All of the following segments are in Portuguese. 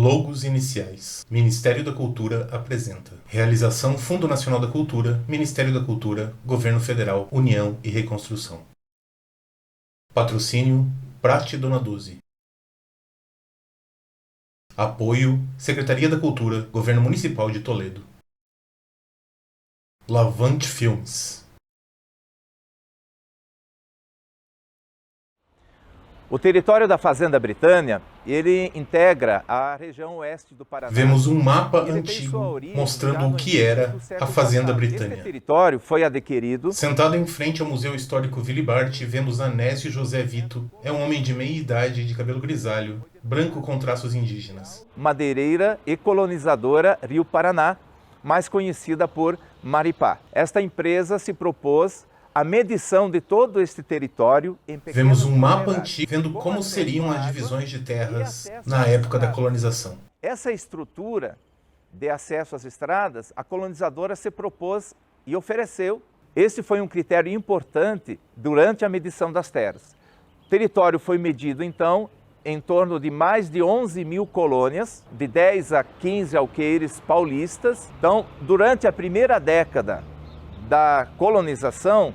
Logos iniciais. Ministério da Cultura apresenta. Realização Fundo Nacional da Cultura, Ministério da Cultura, Governo Federal, União e Reconstrução. Patrocínio Prate Dona Duzi. Apoio Secretaria da Cultura, Governo Municipal de Toledo. Lavante Filmes. O território da Fazenda Britânia, ele integra a região oeste do Paraná. Vemos um mapa antigo mostrando o que era a Fazenda Britânia. Esse território foi adquirido. Sentado em frente ao Museu Histórico Willy Barth, vemos Anésio José Vito. É um homem de meia idade, de cabelo grisalho, branco com traços indígenas. Madeireira e colonizadora Rio Paraná, mais conhecida por Maripá. Esta empresa se propôs a medição de todo este território em pequenas Vemos um mapa toneladas, antigo vendo como seriam as divisões de terras na época da colonização. Essa estrutura de acesso às estradas, a colonizadora se propôs e ofereceu. Esse foi um critério importante durante a medição das terras. O território foi medido, então, em torno de mais de 11 mil colônias, de 10 a 15 alqueires paulistas. Então, durante a primeira década da colonização,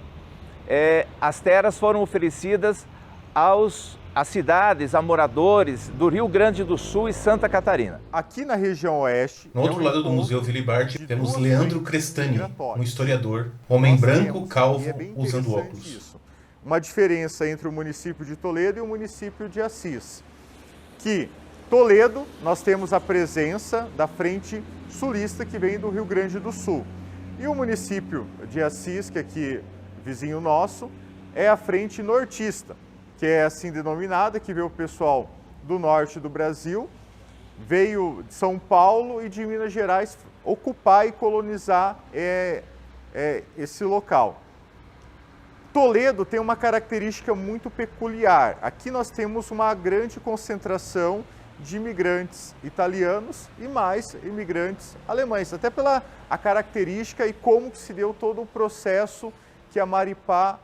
as terras foram oferecidas às cidades, a moradores do Rio Grande do Sul e Santa Catarina. Aqui na região oeste... No outro lado do Museu Willy Barth, vemos Leandro Crestani, um historiador, homem branco, calvo, usando óculos. Isso. Uma diferença entre o município de Toledo e o município de Assis. Que Toledo, nós temos a presença da frente sulista que vem do Rio Grande do Sul. E o município de Assis, que é aqui vizinho nosso, é a frente nortista, que é assim denominada, que veio o pessoal do norte do Brasil, veio de São Paulo e de Minas Gerais ocupar e colonizar esse local. Toledo tem uma característica muito peculiar. Aqui nós temos uma grande concentração de imigrantes italianos e mais imigrantes alemães, até pela a característica e como que se deu todo o processo que a Maripá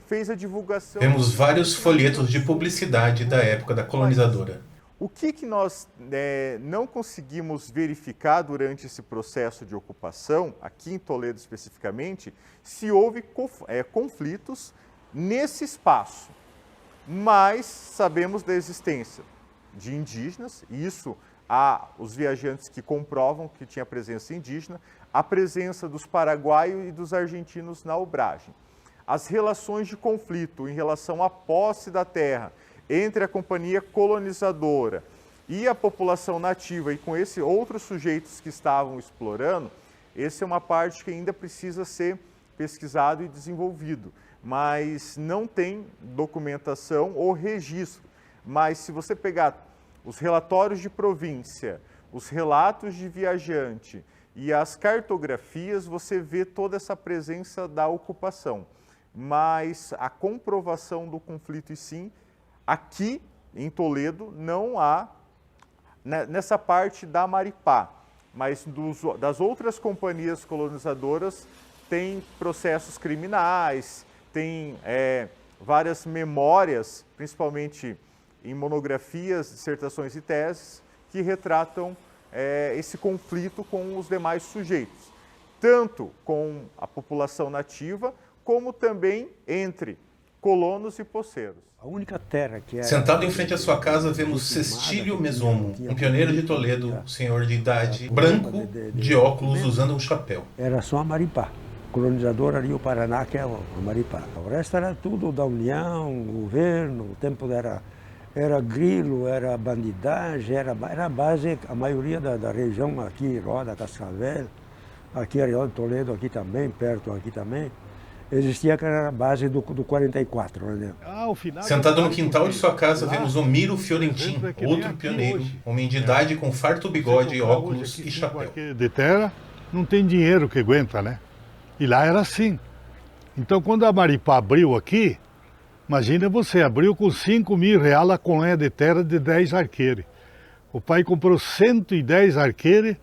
fez a divulgação. Temos vários folhetos de publicidade da época da colonizadora. O que nós não conseguimos verificar durante esse processo de ocupação, aqui em Toledo especificamente, se houve conflitos nesse espaço, mas sabemos da existência de indígenas, e isso há os viajantes que comprovam que tinha presença indígena, a presença dos paraguaios e dos argentinos na obragem. As relações de conflito em relação à posse da terra entre a companhia colonizadora e a população nativa e com esses outros sujeitos que estavam explorando, essa é uma parte que ainda precisa ser pesquisado e desenvolvido, mas não tem documentação ou registro. Mas se você pegar os relatórios de província, os relatos de viajante e as cartografias, você vê toda essa presença da ocupação. Mas a comprovação do conflito, e sim, aqui em Toledo não há, nessa parte da Maripá, mas das outras companhias colonizadoras tem processos criminais, tem várias memórias, principalmente em monografias, dissertações e teses, que retratam esse conflito com os demais sujeitos, tanto com a população nativa, como também entre colonos e poceiros. A única terra que era... Sentado em frente à sua casa, vemos Cestílio Mesomo, um pioneiro de Toledo, senhor de idade, branco, de óculos, usando um chapéu. Era só a Maripá, colonizadora Rio Paraná, que é a Maripá. O resto era tudo da União, governo, o tempo era grilo, era bandidagem, era a base, a maioria da região aqui, Roda, Cascavel, aqui a região de Toledo, aqui também, perto aqui também, existia que era a base do 44, né? Sentado no quintal de sua casa, vemos Omiro Fiorentin, outro pioneiro, homem de idade com farto bigode, óculos e chapéu. De terra não tem dinheiro que aguenta, né? E lá era assim. Então quando a Maripá abriu aqui, imagina você, abriu com 5 mil reais a colônia de terra de 10 arqueiros. O pai comprou 110 arqueiros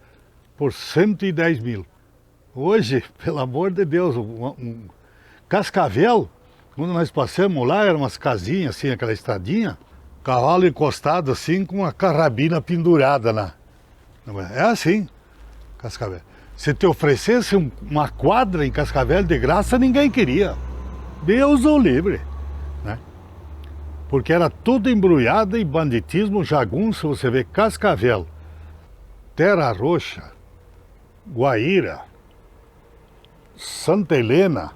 por 110 mil. Hoje, pelo amor de Deus, Cascavel, quando nós passamos lá, eram umas casinhas assim, aquela estradinha. cavalo encostado assim com a carabina pendurada na... É assim, Cascavel. Se te oferecesse uma quadra em Cascavel de graça, ninguém queria. Deus o livre, né? Porque era tudo embrulhado em banditismo, jagunço. Você vê Cascavel, Terra Roxa, Guaíra, Santa Helena,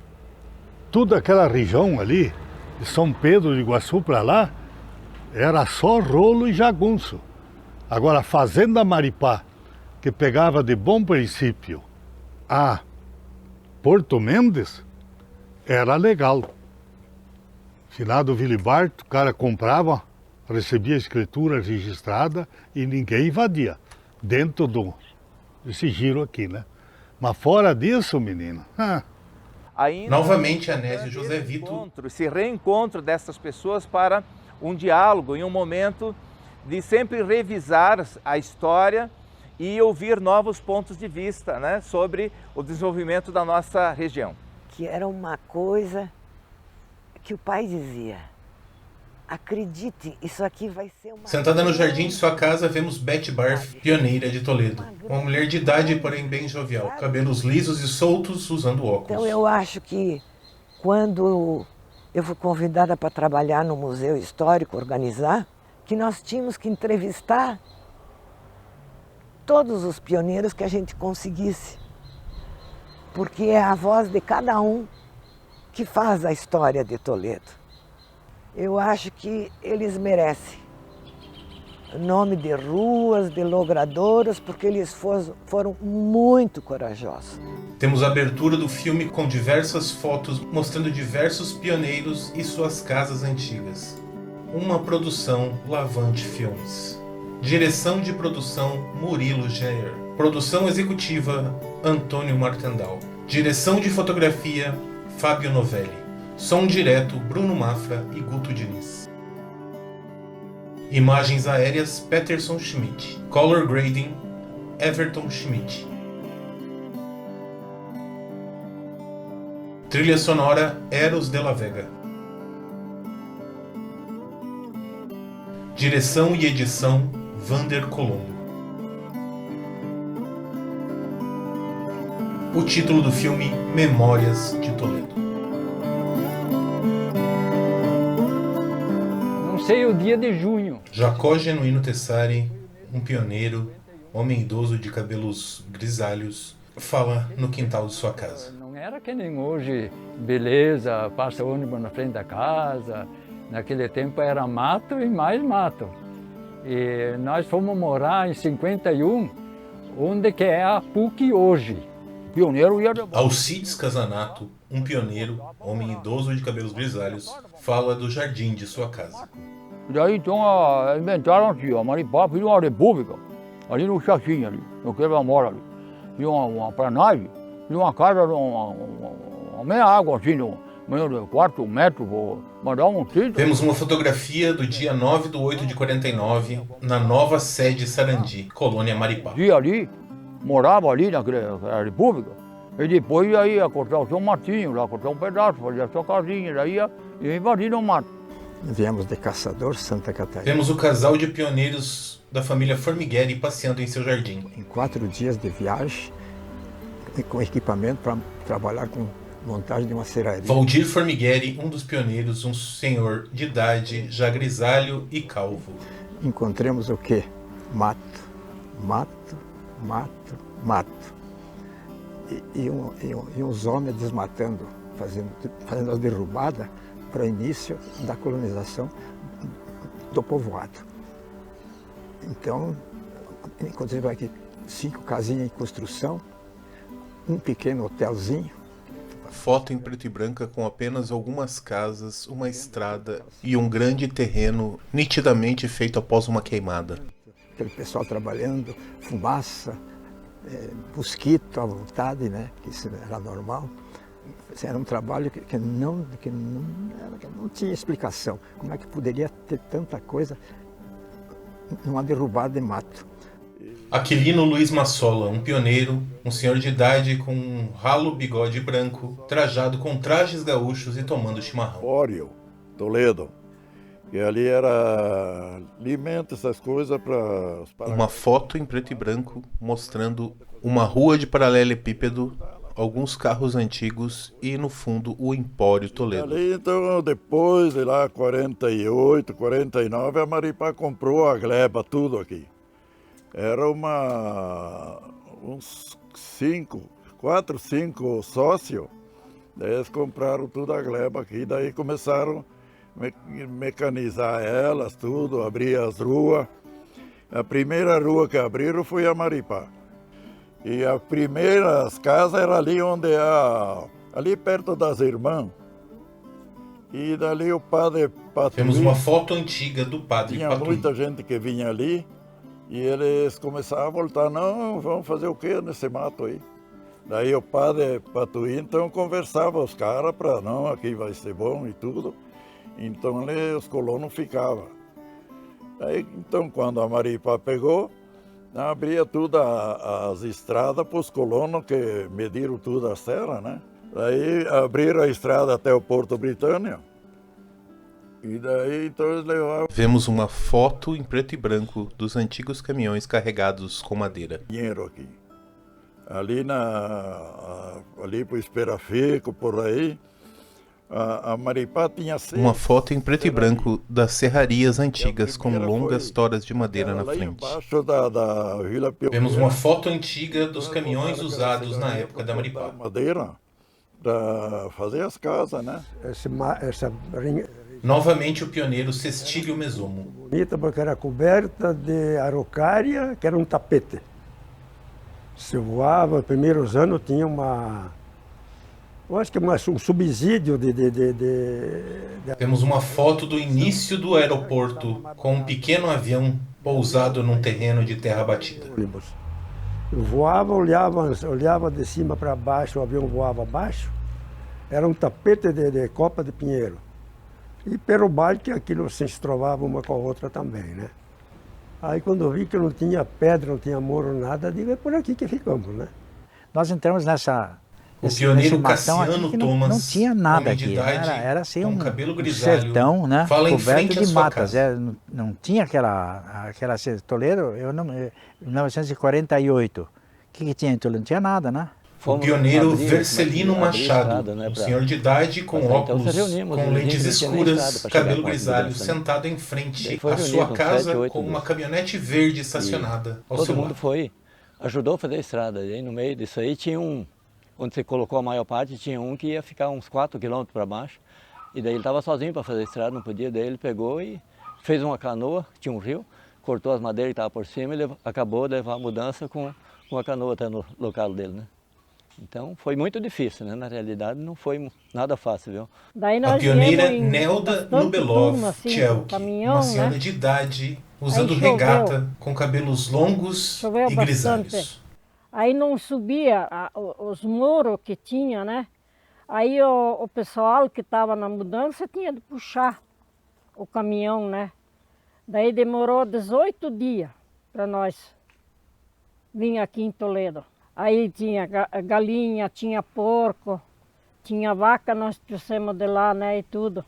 toda aquela região ali, de São Pedro de Iguaçu para lá, era só rolo e jagunço. Agora, a Fazenda Maripá, que pegava de Bom Princípio a Porto Mendes, era legal. Finado Vilibarto, o cara comprava, recebia a escritura registrada e ninguém invadia. Dentro desse giro aqui, né? Mas fora disso, menino... Novamente, Anésio José Vito... Esse reencontro dessas pessoas para um diálogo, em um momento de sempre revisar a história e ouvir novos pontos de vista, né, sobre o desenvolvimento da nossa região. Que era uma coisa que o pai dizia: acredite, isso aqui vai ser uma... Sentada no jardim de sua casa, vemos Betty Barth, pioneira de Toledo. Uma mulher de idade, porém bem jovial. Cabelos lisos e soltos, usando óculos. Então eu acho que quando eu fui convidada para trabalhar no Museu Histórico, organizar, que nós tínhamos que entrevistar todos os pioneiros que a gente conseguisse. Porque é a voz de cada um que faz a história de Toledo. Eu acho que eles merecem nome de ruas, de logradouros, porque eles foram muito corajosos. Temos a abertura do filme com diversas fotos mostrando diversos pioneiros e suas casas antigas. Uma produção Lavante Filmes. Direção de produção Murilo Geyer. Produção executiva Antônio Martendal. Direção de fotografia Fábio Novelli. Som direto Bruno Mafra e Guto Diniz. Imagens aéreas Peterson Schmidt. Color grading Everton Schmidt. Trilha sonora Eros de la Vega. Direção e edição Vander Colombo. O título do filme Memórias de Toledo. Sei o dia de junho. Jacó Genuíno Tessari, um pioneiro, homem idoso de cabelos grisalhos, fala no quintal de sua casa. Não era que nem hoje, beleza, passa ônibus na frente da casa. Naquele tempo era mato e mais mato. E nós fomos morar em 51, onde que é a PUC hoje. Pioneiro ia... Alcides Casanato, um pioneiro, homem idoso de cabelos grisalhos, fala do jardim de sua casa. Daí então inventaram aqui, a Maripá fez uma república, ali no Chacinho, ali, no quebra-mora ali. E uma pranagem, e uma casa, uma meia água assim, meio de 4 metros, vou mandar um título. Temos uma fotografia do dia 9/8 de 49, na nova sede Sarandi, Colônia Maripá. E ali, morava ali naquela república, e depois ia cortar o São Martinho, lá cortar um pedaço, fazer a sua casinha, daí ia invadir o mato. Viemos de Caçador, Santa Catarina. Temos o casal de pioneiros da família Formigueri passeando em seu jardim. Em 4 dias de viagem, com equipamento para trabalhar com montagem de uma serraria. Valdir Formigueri, um dos pioneiros, um senhor de idade, já grisalho e calvo. Encontramos o quê? Mato, mato, mato, mato. E uns homens desmatando, fazendo a derrubada para o início da colonização do povoado. Então, encontrei aqui 5 casinhas em construção, um pequeno hotelzinho. Foto em preto e branca com apenas algumas casas, uma estrada e um grande terreno nitidamente feito após uma queimada. Aquele pessoal trabalhando, fumaça, mosquito à vontade, né? Que isso era normal. Era um trabalho que não tinha explicação. Como é que poderia ter tanta coisa numa derrubada de mato? Aquilino Luiz Massola, um pioneiro, um senhor de idade com um ralo bigode branco, trajado com trajes gaúchos e tomando chimarrão. Empório, Toledo. E ali era alimento, essas coisas para... Uma foto em preto e branco mostrando uma rua de paralelepípedo, alguns carros antigos e no fundo o Empório Toledo. Ali, então, depois de lá, 48, 49, a Maripá comprou a gleba, tudo aqui. Era uns 4, 5 sócios. Daí eles compraram tudo a gleba aqui, daí começaram a mecanizar elas, tudo, abrir as ruas. A primeira rua que abriram foi a Maripá. E as primeiras casas eram ali onde ali perto das Irmãs. E dali o padre Patuí. Temos uma foto antiga do padre Tinha Patuí. muita gente que vinha ali e eles começaram a voltar. Não, vamos fazer o quê nesse mato aí? Daí o padre Patuí então conversava os caras para não, aqui vai ser bom e tudo. Então os colonos ficavam. Aí então quando a Maripá pegou, abria tudo as estradas para os colonos que mediram tudo as terras, né? Daí abriram a estrada até o Porto Britânia. E daí então eles levavam Vemos uma foto em preto e branco dos antigos caminhões carregados com madeira. dinheiro aqui. Ali ali para o Esperafico, por aí, a Maripá tinha Uma foto em preto e branco das serrarias antigas com longas toras de madeira na lá frente. embaixo da Vila Pioneira. Vemos uma foto antiga dos caminhões usados na época da Maripá. Madeira para fazer as casas, né? Essa rinha Novamente o pioneiro Cestílio Mesomo. bonita porque era coberta de araucária, que era um tapete. Se voava, nos primeiros anos tinha eu acho que um subsídio Temos uma foto do início do aeroporto com um pequeno avião pousado num terreno de terra batida. ônibus. Eu voava, olhava de cima para baixo, o avião voava abaixo, era um tapete de copa de pinheiro. E pelo baile que aquilo se estrovava uma com a outra também, né? Aí quando eu vi que não tinha pedra, não tinha muro, nada, digo, é por aqui que ficamos, né? Nós entramos O pioneiro matão Cassiano aqui que Thomas, não tinha nada homem de aqui, idade, era assim com um cabelo grisalho, sertão, né, fala em frente coberto à de sua matas. casa. Não tinha aquela Toledo, em 1948, o que tinha em Toledo? Não tinha nada, né? O pioneiro abrir Vercelino a Machado, estrada, né, um pra- senhor de idade com Então, óculos, se reunimos, com a gente lentes não tinha nem estrada escuras, pra chegar cabelo com a grisalho, mudança, né? sentado em frente Daí foi à reunido sua uns casa 7, 8 com uma dos- caminhonete verde estacionada ao Todo seu mundo lado. foi, ajudou a fazer a estrada. E aí no meio disso aí tinha onde você colocou a maior parte, tinha um que ia ficar uns 4 quilômetros para baixo. E daí ele estava sozinho para fazer a estrada, não podia. Daí ele pegou e fez uma canoa, tinha um rio, cortou as madeiras que estavam por cima e acabou de levar a mudança com a canoa até no local dele, né? Então foi muito difícil, né? Na realidade não foi nada fácil, viu? Daí A nós pioneira viemos em Nelda bastante Nubelov turma, assim, Tchelk, com caminhão, uma senhora né? de idade, usando choveu. regata, com cabelos longos Choveu e bastante. grisalhos. Aí não subia os muros que tinha, né? Aí o pessoal que estava na mudança tinha de puxar o caminhão, né? Daí demorou 18 dias para nós vir aqui em Toledo. Aí tinha galinha, tinha porco, tinha vaca, nós trouxemos de lá, né? E tudo.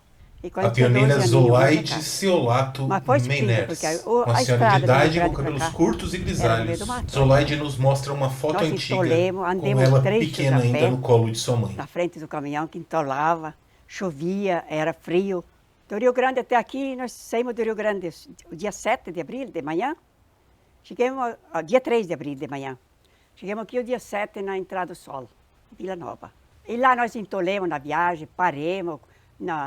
A pioneira Zolaide Ceolato Meiners, uma senhora de idade com cabelos curtos e grisalhos. Zolaide nos mostra uma foto antiga, com ela pequena ainda no colo de sua mãe. Na frente do caminhão que entolava, chovia, era frio. Do Rio Grande até aqui, nós saímos do Rio Grande o dia 7 de abril, de manhã. Chegamos dia 3 de abril, de manhã. Chegamos aqui o dia 7 na entrada do sol, Vila Nova. E lá nós entolemos na viagem, paremos.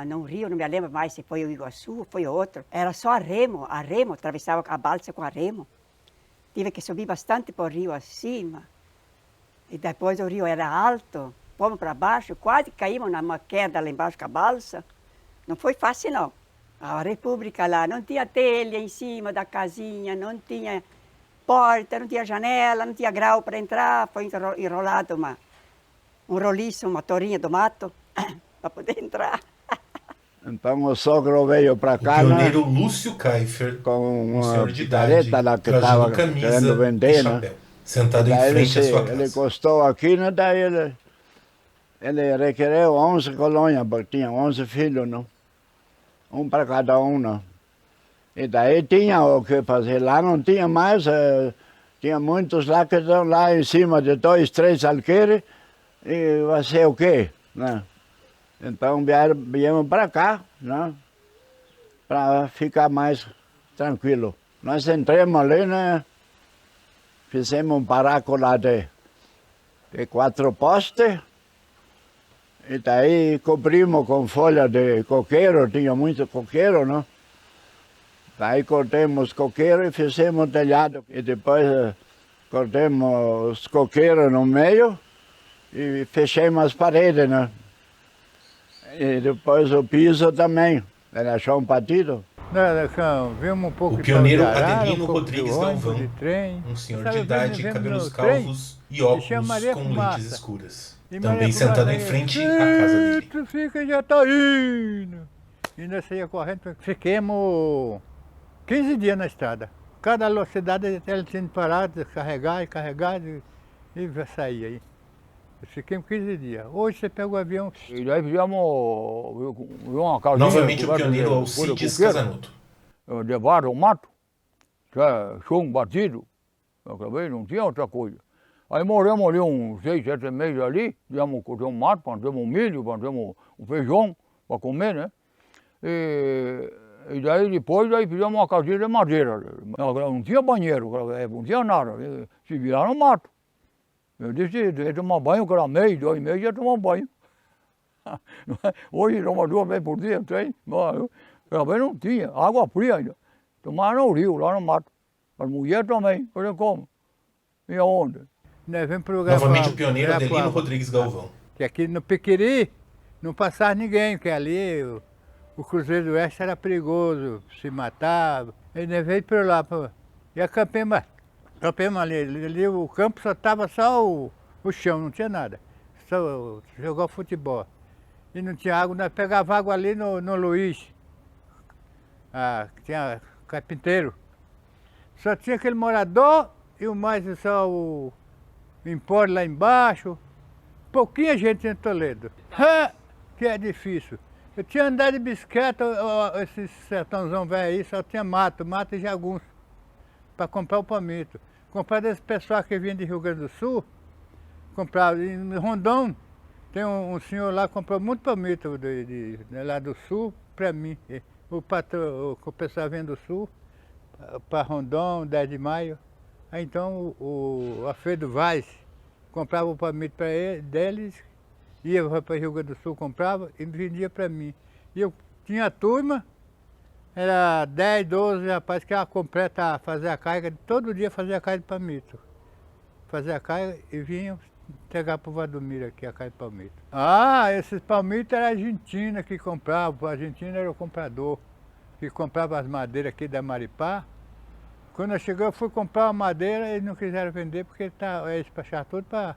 No rio, não me lembro mais se foi o Iguaçu ou foi outro. Era só a remo, atravessava a balsa com a remo. Tive que subir bastante para o rio acima. E depois o rio era alto, fomos para baixo, quase caímos numa queda lá embaixo com a balsa. Não foi fácil, não. A República lá não tinha telha em cima da casinha, não tinha porta, não tinha janela, não tinha grau para entrar. Foi enrolado um roliço, uma torinha do mato para poder entrar. Então o sogro veio para cá, O pioneiro Lúcio Kaifer, com um uma senhor de idade, lá que trajando estava camisa querendo vender, e chapéu, sentado em frente à sua casa. Ele encostou aqui, né, daí ele requereu 11 colônias, porque tinha 11 filhos, não? um para cada um, né? E daí tinha o que fazer. Lá não tinha mais, tinha muitos lá que estão lá em cima de 2, 3 alqueires, e vai ser o quê, né? Então viemos para cá, né? Para ficar mais tranquilo. Nós entramos ali, né? Fizemos um barraco lá de 4 postes, e daí cobrimos com folha de coqueiro, tinha muito coqueiro, né? Daí cortamos coqueiro e fizemos telhado. E depois cortamos os coqueiros no meio e fechamos as paredes, né? E depois o piso também, era chão batido. Vimos um pouco o pioneiro Adelino Rodrigues Galvão, um senhor de idade, cabelos calvos e óculos com lentes escuras. Também sentado em frente à casa dele. Tu fica, já tá indo. E nós saímos correndo, fiquemos 15 dias na estrada. Cada velocidade ela tinha que parar, carregar e sair aí. Fiquemos 15 dias. Hoje você pega o avião. E daí fizemos uma casinha. Novamente o pioneiro Alcides Casanuto. Levaram o mato, chão batido, não tinha outra coisa. Aí moramos ali uns 6, 7 meses ali, viemos cortar um mato, plantamos um milho, plantamos um feijão para comer, né? E daí depois fizemos uma casinha de madeira. Não tinha banheiro, não tinha nada, se virar no mato. Eu disse, ia tomar banho, cada mês, 2 meses, ia tomar banho. Hoje toma 2 vezes por dia, 3, também não tinha, água fria ainda. Tomava no rio, lá no mato. As mulheres também, olha como. E aonde? Novamente o pioneiro Adelino Rodrigues Galvão. Que aqui no Piquiri não passava ninguém, porque ali o Cruzeiro do Oeste era perigoso, se matava. Ele veio por lá, e acampemos ali, o campo só estava só o chão, não tinha nada. Só jogar futebol. E não tinha água, nós pegava água ali no Luiz, que tinha carpinteiro. Só tinha aquele morador e só o empório lá embaixo. Pouquinha gente em Toledo. Que é difícil. Eu tinha andado de bicicleta, esse sertãozão velho aí, só tinha mato e jagunço, para comprar o palmito. Comprar desse pessoal que vinha de Rio Grande do Sul, comprava em Rondon, tem um senhor lá que comprou muito palmito lá do Sul para mim. O pessoal vem do Sul, para Rondon, 10 de maio. Aí então o Alfredo Vaz comprava o palmito deles, ia para Rio Grande do Sul, comprava e vendia para mim. E eu tinha a turma, era 10, 12 rapazes que ia completa fazer a carga, todo dia fazia a carga de palmito. Fazia a carga e vinham entregar para o Valdomiro aqui a carga de palmito. Esses palmitos era a Argentina que comprava, a Argentina era o comprador, que comprava as madeiras aqui da Maripá. Quando eu cheguei, eu fui comprar uma madeira, eles não quiseram vender porque eles despacharam tudo para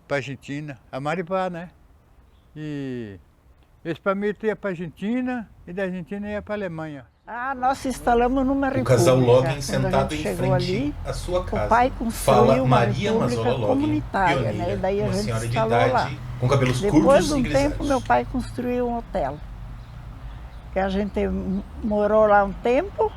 a Argentina, a Maripá, né? E esse palmito ia para a Argentina e da Argentina ia para a Alemanha. Nós instalamos numa república. O casal Login sentado em frente ali, à sua casa. O pai construiu Fala uma Maria república Mazola Login, comunitária, pioneira, né? E daí a uma gente senhora de instalou idade, lá. com cabelos Depois curtos de e um grisalhos. tempo, meu pai construiu um hotel. Que a gente morou lá um tempo,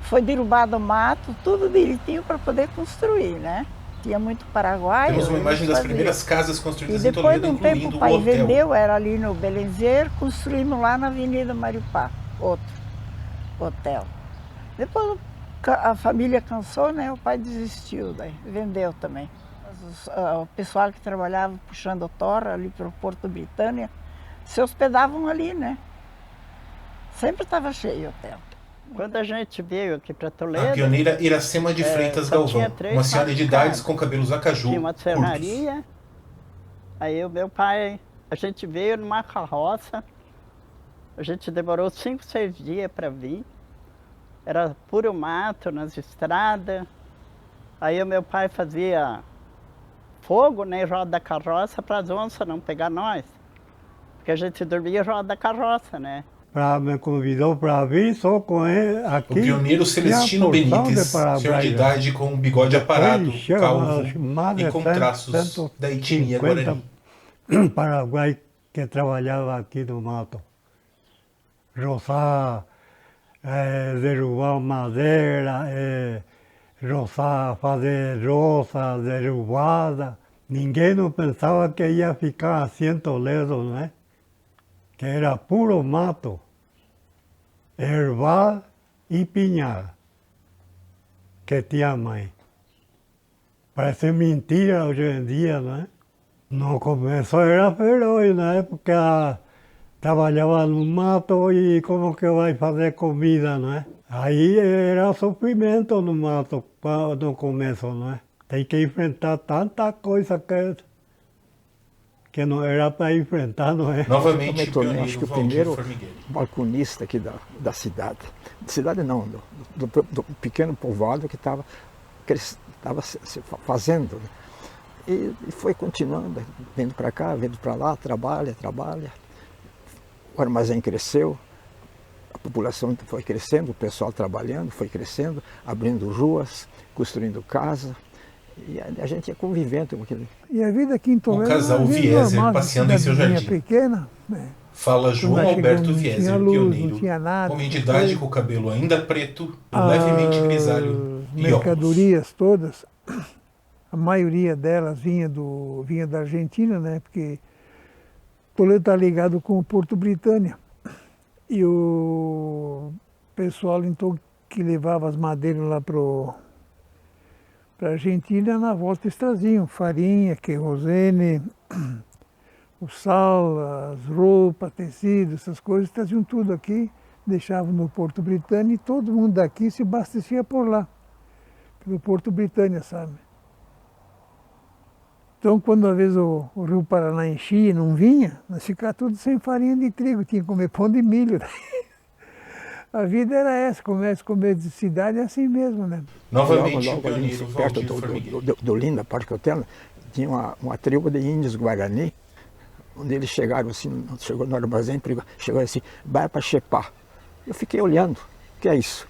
foi derrubado o mato, tudo direitinho para poder construir, né? Tinha muito paraguaio. Temos uma imagem das primeiras casas construídas em Depois Toledo, de um tempo incluindo o pai o hotel. vendeu, era ali no Belenzer, construímos lá na Avenida Maripá, outro hotel. Depois a família cansou, né? O pai desistiu, daí vendeu também. O pessoal que trabalhava puxando torra ali para o Porto Britânia se hospedavam ali, né? Sempre estava cheio o hotel. Quando a gente veio aqui para Toledo... A pioneira Iracema de Freitas Galvão, uma senhora de idades com cabelos acaju, tinha uma curtos. serraria, aí o meu pai, a gente veio numa carroça, a gente demorou 5, 6 dias para vir, era puro mato nas estradas, aí o meu pai fazia fogo, né, em roda da carroça para as onças não pegar nós, porque a gente dormia em roda da carroça, né. Me convidou para vir só com ele aqui. O pioneiro Celestino Benítez, senhor de idade com um bigode aparado, calvo e com traços da etnia Guarani. Paraguai que trabalhava aqui no mato. roçar, derrubar madeira, roçar, fazer roça, derrubada. Ninguém não pensava que ia ficar assim em Toledo, né? Que era puro mato, erval e pinhal que tinha mãe. Parece mentira hoje em dia, né? No começo era feroz, né? Porque trabalhava no mato e como que vai fazer comida, né? Aí era sofrimento no mato no começo, né? Tem que enfrentar tanta coisa que não era para enfrentar, não é? Novamente, eu me tornei, acho que o primeiro Formigueiro. balconista aqui da cidade. Cidade não, do pequeno povoado que estava se fazendo. Né? E foi continuando, vindo para cá, vindo para lá, trabalha. O armazém cresceu, a população foi crescendo, o pessoal trabalhando, foi crescendo, abrindo ruas, construindo casa. E a gente ia convivendo com aquilo. E a vida aqui em Toledo, o casal Vieser passeando em seu jardim. Pequena, né? Fala João Alberto Vieser, pioneiro, não tinha nada, homem de idade com o cabelo ainda preto, levemente grisalho e mercadorias óculos. Todas, a maioria delas vinha da Argentina, né? Porque Toledo está ligado com o Porto Britânia. E o pessoal então que levava as madeiras lá para a Argentina, na volta eles traziam farinha, querosene, o sal, as roupas, tecido, essas coisas, traziam tudo aqui, deixavam no Porto Britânia e todo mundo daqui se abastecia por lá, pelo Porto Britânia, sabe? Então, quando às vezes o Rio Paraná enchia e não vinha, nós ficávamos tudo sem farinha de trigo, tinha que comer pão de milho. A vida era essa, comer de cidade é assim mesmo, né? Novamente, logo ali, perto do Linda, Parque Hotel, tinha uma tribo de índios Guarani, onde eles chegaram assim, chegou no armazém, chegou assim, vai para Chepá. Eu fiquei olhando, o que é isso?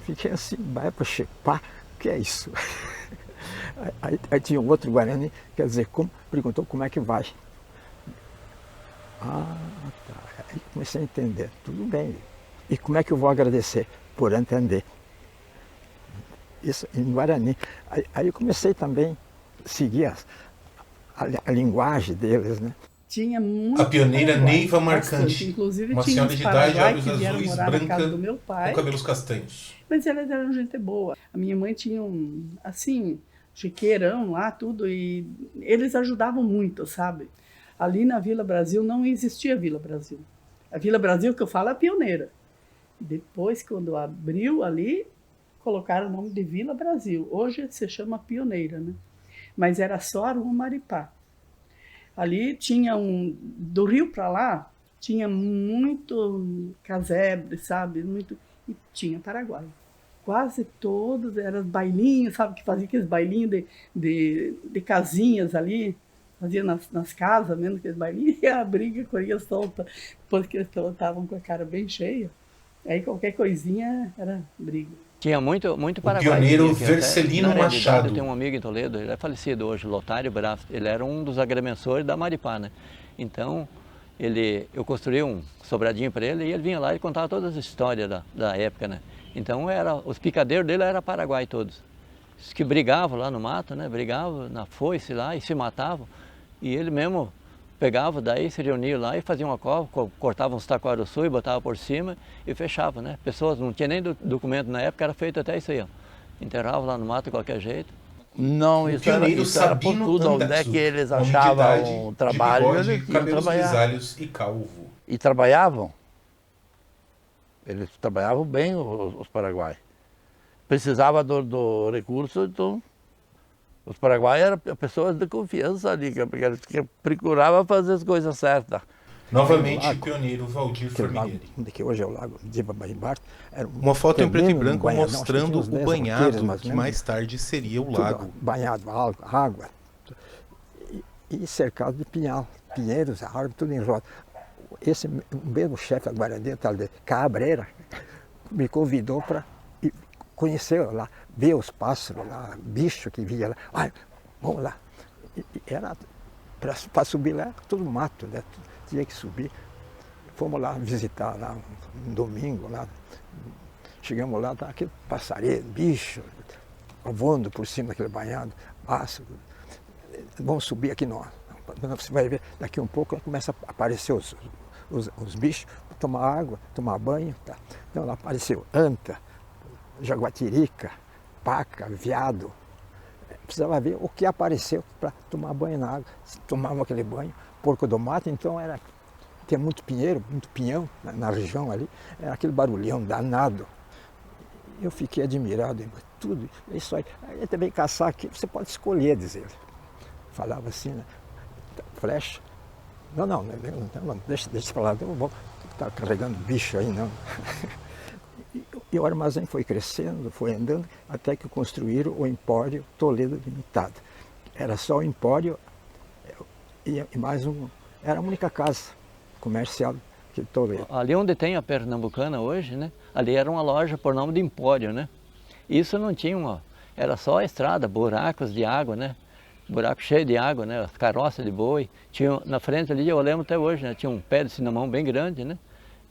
Fiquei assim, vai para Chepá, o que é isso? Aí tinha um outro Guarani, quer dizer, perguntou como é que vai. Ah, tá. Aí comecei a entender, tudo bem. E como é que eu vou agradecer? Por entender. Isso em Guarani. Aí eu comecei também a seguir a linguagem deles, né? Tinha muito. A pioneira Neiva Marcante, inclusive uma tinha senhora de idade, olhos azuis, morar branca, na casa do meu pai, com cabelos castanhos. Mas elas eram gente boa. A minha mãe tinha assim, chiqueirão lá, tudo, e eles ajudavam muito, sabe? Ali na Vila Brasil não existia Vila Brasil. A Vila Brasil que eu falo é a pioneira. Depois, quando abriu ali, colocaram o nome de Vila Brasil. Hoje se chama Pioneira, né? Mas era só a Rua Maripá. Ali tinha do rio para lá, tinha muito casebre, sabe? E tinha Paraguai. Quase todos eram bailinhos, sabe? Que fazia aqueles bailinhos de casinhas ali. Fazia nas casas mesmo, aqueles bailinhos, e a briga corria solta. Depois que eles estavam com a cara bem cheia. Aí qualquer coisinha era briga. Tinha muito Paraguai. O pioneiro Vercelino Machado. Eu tenho um amigo em Toledo, ele é falecido hoje, Lotário Bravo. Ele era um dos agrimensores da Maripá, né? Então, eu construí um sobradinho para ele e ele vinha lá e contava todas as histórias da época, né? Então, os picadeiros dele eram Paraguai todos. Os que brigavam lá no mato, né? Brigavam na foice lá e se matavam. E ele mesmo pegava, daí se reuniam lá e fazia uma cova, cortavam os taquaruçu e botava por cima e fechava, né? Pessoas, não tinha nem documento na época, era feito até isso aí, ó. Enterrava lá no mato de qualquer jeito. Não, isso era por tudo, onde é que eles achavam trabalho, eles cabelos grisalhos e calvo. E trabalhavam. Eles trabalhavam bem, os paraguaios. Precisava do recurso, então... Os paraguaios eram pessoas de confiança ali, que procuravam fazer as coisas certas. Novamente, o pioneiro Valdir Formigueiro. Que hoje é o lago de Babaibar. Uma foto em preto e branco mostrando o banhado, que mais tarde seria o lago. Banhado, água. E cercado de pinheiros, a árvore, tudo em volta. Esse mesmo chefe da Guarani, tal de Cabreira, me convidou para conhecer lá, ver os pássaros lá, bicho que via lá. Ai, vamos lá. E era para subir lá, todo mato, né? Tinha que subir. fomos lá visitar lá um domingo lá. Chegamos lá, tá aquele passarinho, bicho, voando por cima daquele banhado, massa. Vamos subir aqui nós. Você vai ver, daqui um pouco começa a aparecer os bichos, tomar água, tomar banho. Tá? Então lá apareceu anta, jaguatirica, paca, veado. Precisava ver o que apareceu para tomar banho na água. Tomavam aquele banho, porco do mato, então tinha muito pinheiro, muito pinhão na região ali, era aquele barulhão danado. Eu fiquei admirado, tudo isso aí. Aí também caçar aqui, você pode escolher, dizer. Falava assim, né? Flecha. Não, deixa pra lá, eu vou estar carregando bicho aí, não. E o armazém foi crescendo, foi andando, até que construíram o Empório Toledo Limitado. Era só o Empório e mais era a única casa comercial de Toledo. Ali onde tem a Pernambucana hoje, né? Ali era uma loja por nome de Empório, né? Isso não tinha era só a estrada, buracos de água, né? Buraco cheio de água, né? As carroças de boi. Tinha, na frente ali, eu lembro até hoje, né? Tinha um pé de cinnamon bem grande, né?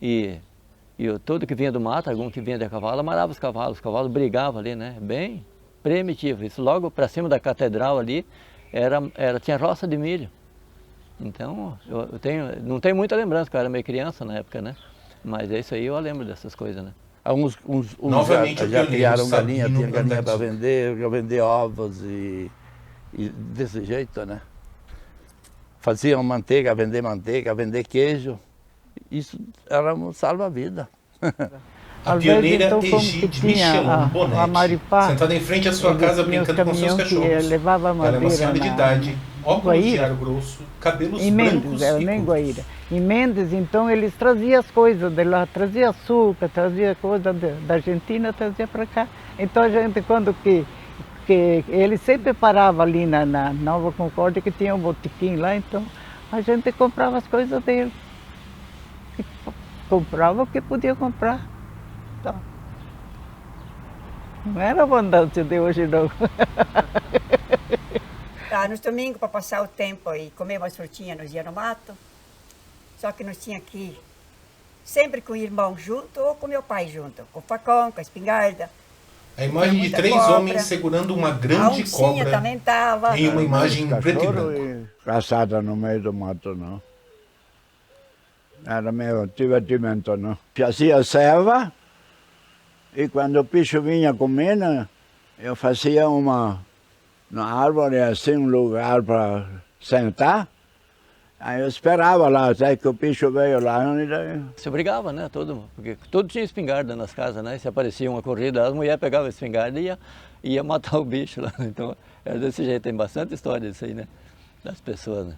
E tudo que vinha do mato, algum que vinha de cavalo, amarrava os cavalos brigavam ali, né? Bem primitivo. Isso logo para cima da catedral ali, tinha roça de milho. Então, não tenho muita lembrança, porque eu era meio criança na época, né? Mas é isso aí, eu lembro dessas coisas, né? Uns já criaram galinha, tinha galinha para vender ovos e desse jeito, né? Faziam manteiga, vender queijo. Isso era um salva-vida. A pioneira então, Egide Michelin Bonetti, sentada em frente à sua casa brincando com seus cachorros. Levava Ela é uma senhora de idade, óculos de ar grosso, cabelos brancos era nem Guaíra. Em Mendes, então, eles traziam as coisas de lá, trazia açúcar, trazia coisa da Argentina, trazia para cá. Então a gente, quando que ele sempre parava ali na Nova Concórdia, que tinha um botequim lá, então a gente comprava as coisas dele. E comprava o que podia comprar. Então, não era abundância de hoje, não. Nos domingos, para passar o tempo e comer umas frutinhas, nós ia no mato. Só que nós tinha que ir sempre com o irmão junto ou com meu pai junto, com o facão, com a espingarda. A imagem de três homens segurando uma grande cobra também tava. em uma imagem em preto e branco. Caçada no meio do mato, não. Era meu divertimento, não. Fazia serva e quando o bicho vinha comendo, eu fazia na árvore assim, um lugar para sentar. Aí eu esperava lá até que o bicho veio lá. Se brigava, né? Porque todo tinha espingarda nas casas, né? Se aparecia uma corrida, as mulheres pegavam a espingarda e ia matar o bicho lá. Então era desse jeito, tem bastante história disso aí, né? Das pessoas, né?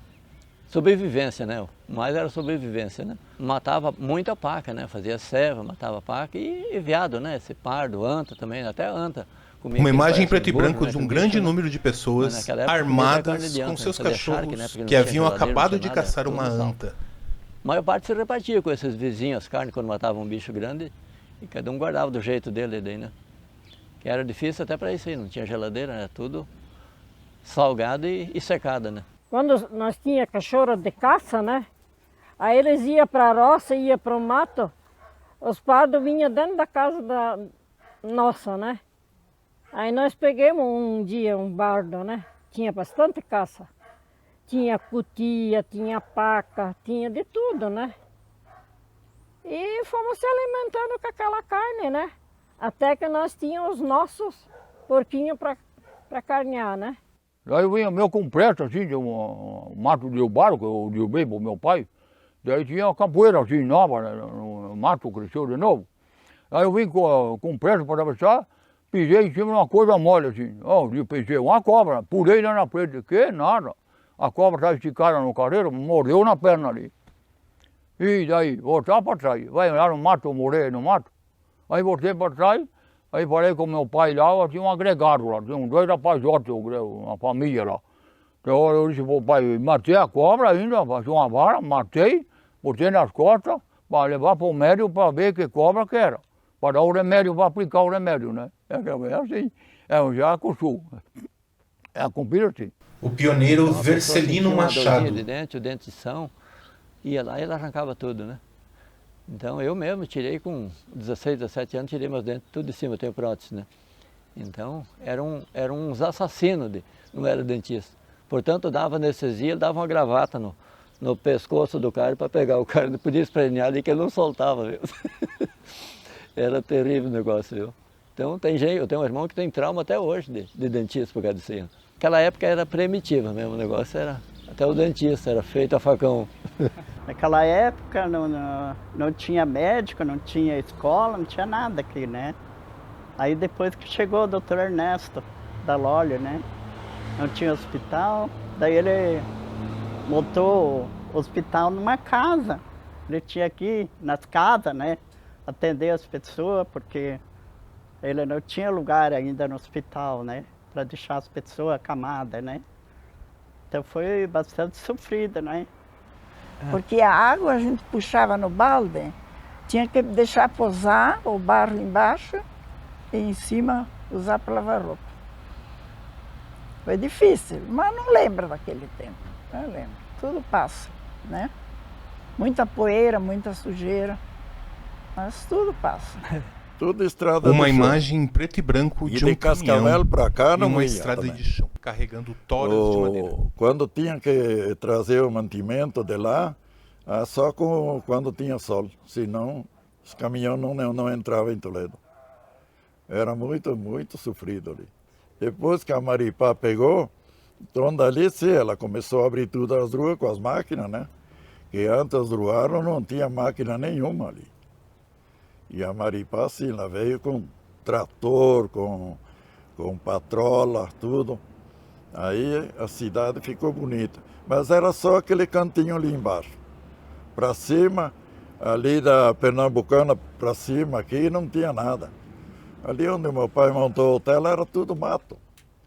Sobrevivência, né? Mais era sobrevivência, né? Matava muita paca, né? Fazia serva, matava paca e veado, né? Esse pardo, anta também, até anta. Uma imagem em preto e branco de um grande número de pessoas armadas com seus cachorros que haviam acabado de caçar uma anta. A maior parte se repartia com esses vizinhos, as carnes, quando matavam um bicho grande, e cada um guardava do jeito dele daí, né? Que era difícil até para isso aí, não tinha geladeira, era tudo salgado e secado, né? Quando nós tinha cachorro de caça, né? Aí eles iam para a roça, iam para o mato, os pardos vinham dentro da casa da nossa, né? Aí nós pegamos um dia um bardo, né? Tinha bastante caça. Tinha cutia, tinha paca, tinha de tudo, né? E fomos se alimentando com aquela carne, né? Até que nós tínhamos os nossos porquinhos para carnear, né? Daí vinha meu compresso, assim, de um mato de Ubaro, que eu derrubei para o meu pai. Daí tinha uma capoeira, assim, nova, né? O mato cresceu de novo. Aí eu vim com pressa para atravessar. Pisei em cima de uma coisa mole assim. Eu pisei uma cobra, pulei lá na frente. Que nada. A cobra estava esticada no carreiro, mordeu na perna ali. E daí, voltar para trás. Vai lá no mato, eu morei no mato. Aí voltei para trás, aí falei com meu pai lá, tinha um agregado lá, tinha 2 rapazotes, uma família lá. Então eu disse pro pai, matei a cobra ainda, passei uma vara, matei, botei nas costas, para levar para o médico para ver que cobra que era. Para dar o remédio, para aplicar o remédio, né? É assim, já acostumou. É a comida assim. O pioneiro Vercelino Machado. O dente de são, ia lá e ele arrancava tudo, né? Então eu mesmo tirei com 16, 17 anos, tirei meus dentes tudo de cima, eu tenho prótese, né? Então eram uns assassinos, não era dentista. Portanto, dava anestesia, ele dava uma gravata no pescoço do cara para pegar o cara, não podia espremer ali que ele não soltava, viu? Era terrível o negócio, viu? Então tem gente, eu tenho um irmão que tem trauma até hoje de dentista por causa disso aí. Naquela época era primitiva mesmo, o negócio era, até o dentista era feito a facão. Naquela época não tinha médico, não tinha escola, não tinha nada aqui, né? Aí depois que chegou o doutor Ernesto da Lolli, né? Não tinha hospital, daí ele montou o hospital numa casa. Ele tinha aqui nas casas, né? Atender as pessoas, porque ele não tinha lugar ainda no hospital, né? Para deixar as pessoas acamadas, né? Então foi bastante sofrido, né? Porque a água a gente puxava no balde, tinha que deixar posar o barro embaixo e em cima usar para lavar roupa. Foi difícil, mas não lembro daquele tempo, não lembro. Tudo passa, né? Muita poeira, muita sujeira, mas tudo passa. Tudo estrada Uma de chão. imagem em preto e branco E de um Cascavel caminhão para cá e não uma ia estrada também. de chão, carregando toras de madeira. Quando tinha que trazer o mantimento de lá, só quando tinha sol, senão os caminhões não entravam em Toledo. Era muito, muito sofrido ali. Depois que a Maripá pegou, então dali sim, ela começou a abrir tudo as ruas com as máquinas, né? Que antes do Ruaro não tinha máquina nenhuma ali. E a Maripá, sim, ela veio com trator, com patrola, tudo. Aí a cidade ficou bonita. Mas era só aquele cantinho ali embaixo. Para cima, ali da Pernambucana para cima, aqui não tinha nada. Ali onde meu pai montou o hotel era tudo mato.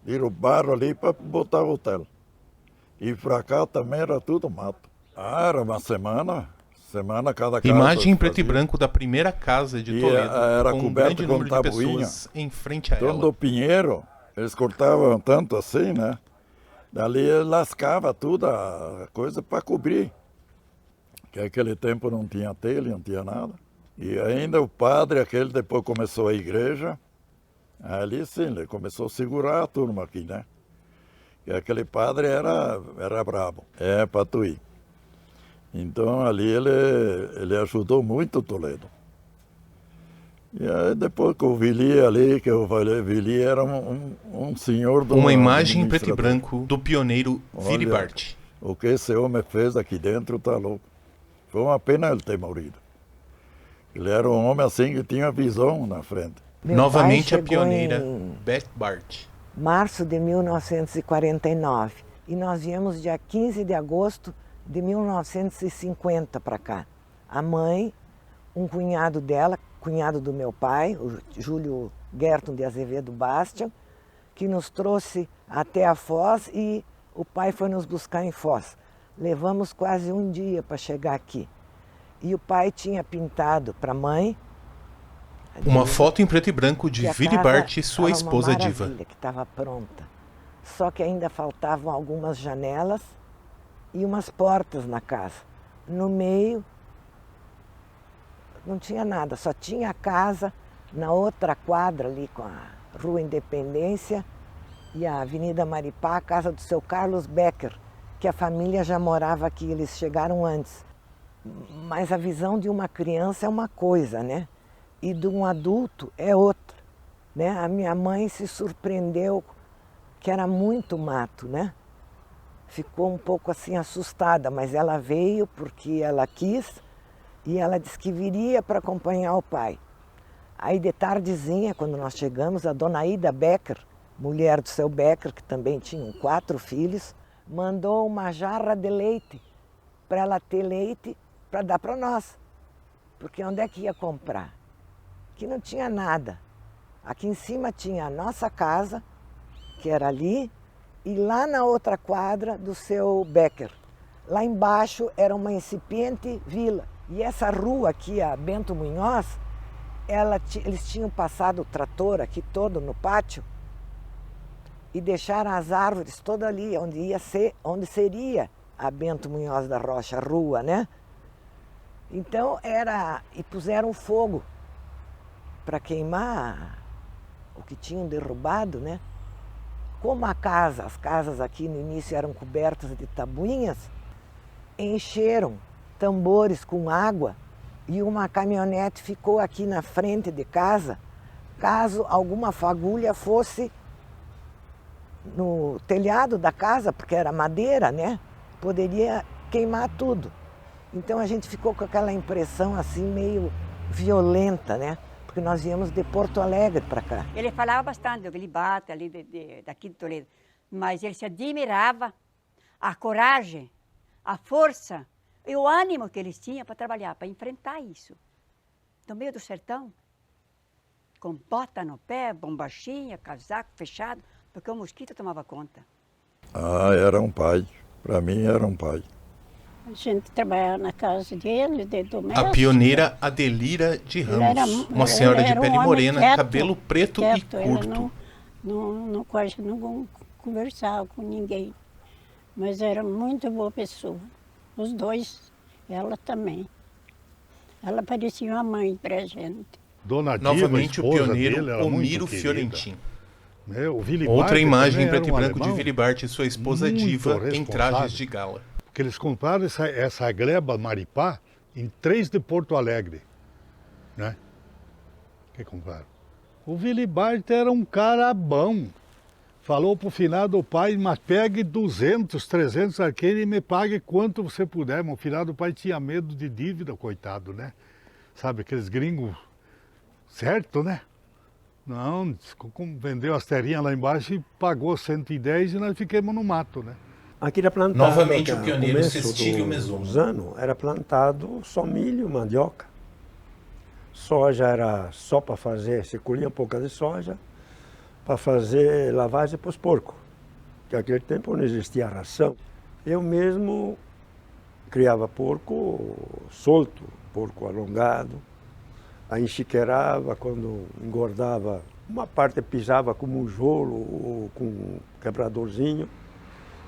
Tira o barro ali para botar o hotel. E para cá também era tudo mato. Era uma semana cada casa. Imagem em preto e branco da primeira casa de Toledo, Era com um coberta grande com número de tabuinha. pessoas em frente a Então, ela. do Pinheiro, eles cortavam tanto assim, né? Dali lascava tudo a coisa para cobrir. Que naquele tempo não tinha telha, não tinha nada. E ainda o padre, aquele depois começou a igreja, ali sim, ele começou a segurar a turma aqui, né? E aquele padre era brabo, Patuí. Então ali ele ajudou muito o Toledo. E aí depois que o Vili ali, que eu falei, Vili era um senhor do Uma imagem em preto e branco do pioneiro Vili Bart. O que esse homem fez aqui dentro tá louco. Foi uma pena ele ter morrido. Ele era um homem assim que tinha visão na frente. Novamente a pioneira Beth Bart. Março de 1949. E nós viemos dia 15 de agosto de 1950 para cá. A mãe, um cunhado dela, cunhado do meu pai, o Júlio Gerton de Azevedo Bastian, que nos trouxe até a Foz e o pai foi nos buscar em Foz. Levamos quase um dia para chegar aqui. E o pai tinha pintado para a mãe uma foto em preto e branco de Vili Bart e sua esposa Diva. Que estava pronta. Só que ainda faltavam algumas janelas e umas portas na casa. No meio não tinha nada, só tinha a casa na outra quadra ali com a Rua Independência e a Avenida Maripá, a casa do seu Carlos Becker, que a família já morava aqui, eles chegaram antes. Mas a visão de uma criança é uma coisa, né? E de um adulto é outra, né? A minha mãe se surpreendeu que era muito mato, né? Ficou um pouco assim assustada, mas ela veio porque ela quis e ela disse que viria para acompanhar o pai. Aí de tardezinha, quando nós chegamos, a dona Ida Becker, mulher do seu Becker, que também tinham 4 filhos, mandou uma jarra de leite para ela ter leite para dar para nós. Porque onde é que ia comprar? Aqui não tinha nada. Aqui em cima tinha a nossa casa, que era ali, e lá na outra quadra do seu Becker. Lá embaixo era uma incipiente vila. E essa rua aqui, a Bento Munhoz, eles tinham passado o trator aqui todo no pátio e deixaram as árvores todas ali, onde seria a Bento Munhoz da Rocha, a rua, né? Então e puseram fogo para queimar o que tinham derrubado, né? Como as casas aqui no início eram cobertas de tabuinhas, encheram tambores com água e uma caminhonete ficou aqui na frente de casa, caso alguma fagulha fosse no telhado da casa, porque era madeira, né? Poderia queimar tudo. Então a gente ficou com aquela impressão assim meio violenta, né? Porque nós íamos de Porto Alegre para cá. Ele falava bastante do Vilibate, ali daqui de Toledo, mas ele se admirava a coragem, a força e o ânimo que eles tinham para trabalhar, para enfrentar isso. No meio do sertão, com bota no pé, bombachinha, casaco fechado, porque o mosquito tomava conta. Ah, era um pai. Para mim era um pai. A gente trabalhava na casa dele, de doméstico. A pioneira Adelira de Ramos, uma senhora de pele morena, cabelo preto e curto. Ele quase não conversava com ninguém, mas era muito boa pessoa. Os dois, ela também. Ela parecia uma mãe pra gente. Dona Diva, novamente o pioneiro dele, Omiro Fiorentin. Outra imagem em preto e branco de Vilibarte e sua esposa Diva em trajes de gala. Porque eles compraram essa gleba Maripá em 3 de Porto Alegre, né? Que compraram. O Vilibarte era um cara bom. Falou pro finado pai, mas pegue 200, 300 arqueiros e me pague quanto você puder. Mas o finado pai tinha medo de dívida, coitado, né? Sabe, aqueles gringos, certo, né? Não, vendeu as terrinhas lá embaixo e pagou 110 e nós ficamos no mato, né? Aqui era plantado, novamente o pioneiro Cestílio Mesono. Era plantado só milho, mandioca. Soja era só para fazer, se colhia um pouco de soja, para fazer lavagem para os porcos. Porque naquele tempo não existia ração. Eu mesmo criava porco solto, porco alongado, a enxiqueirava, quando engordava, uma parte pisava com um jolo ou com um quebradorzinho,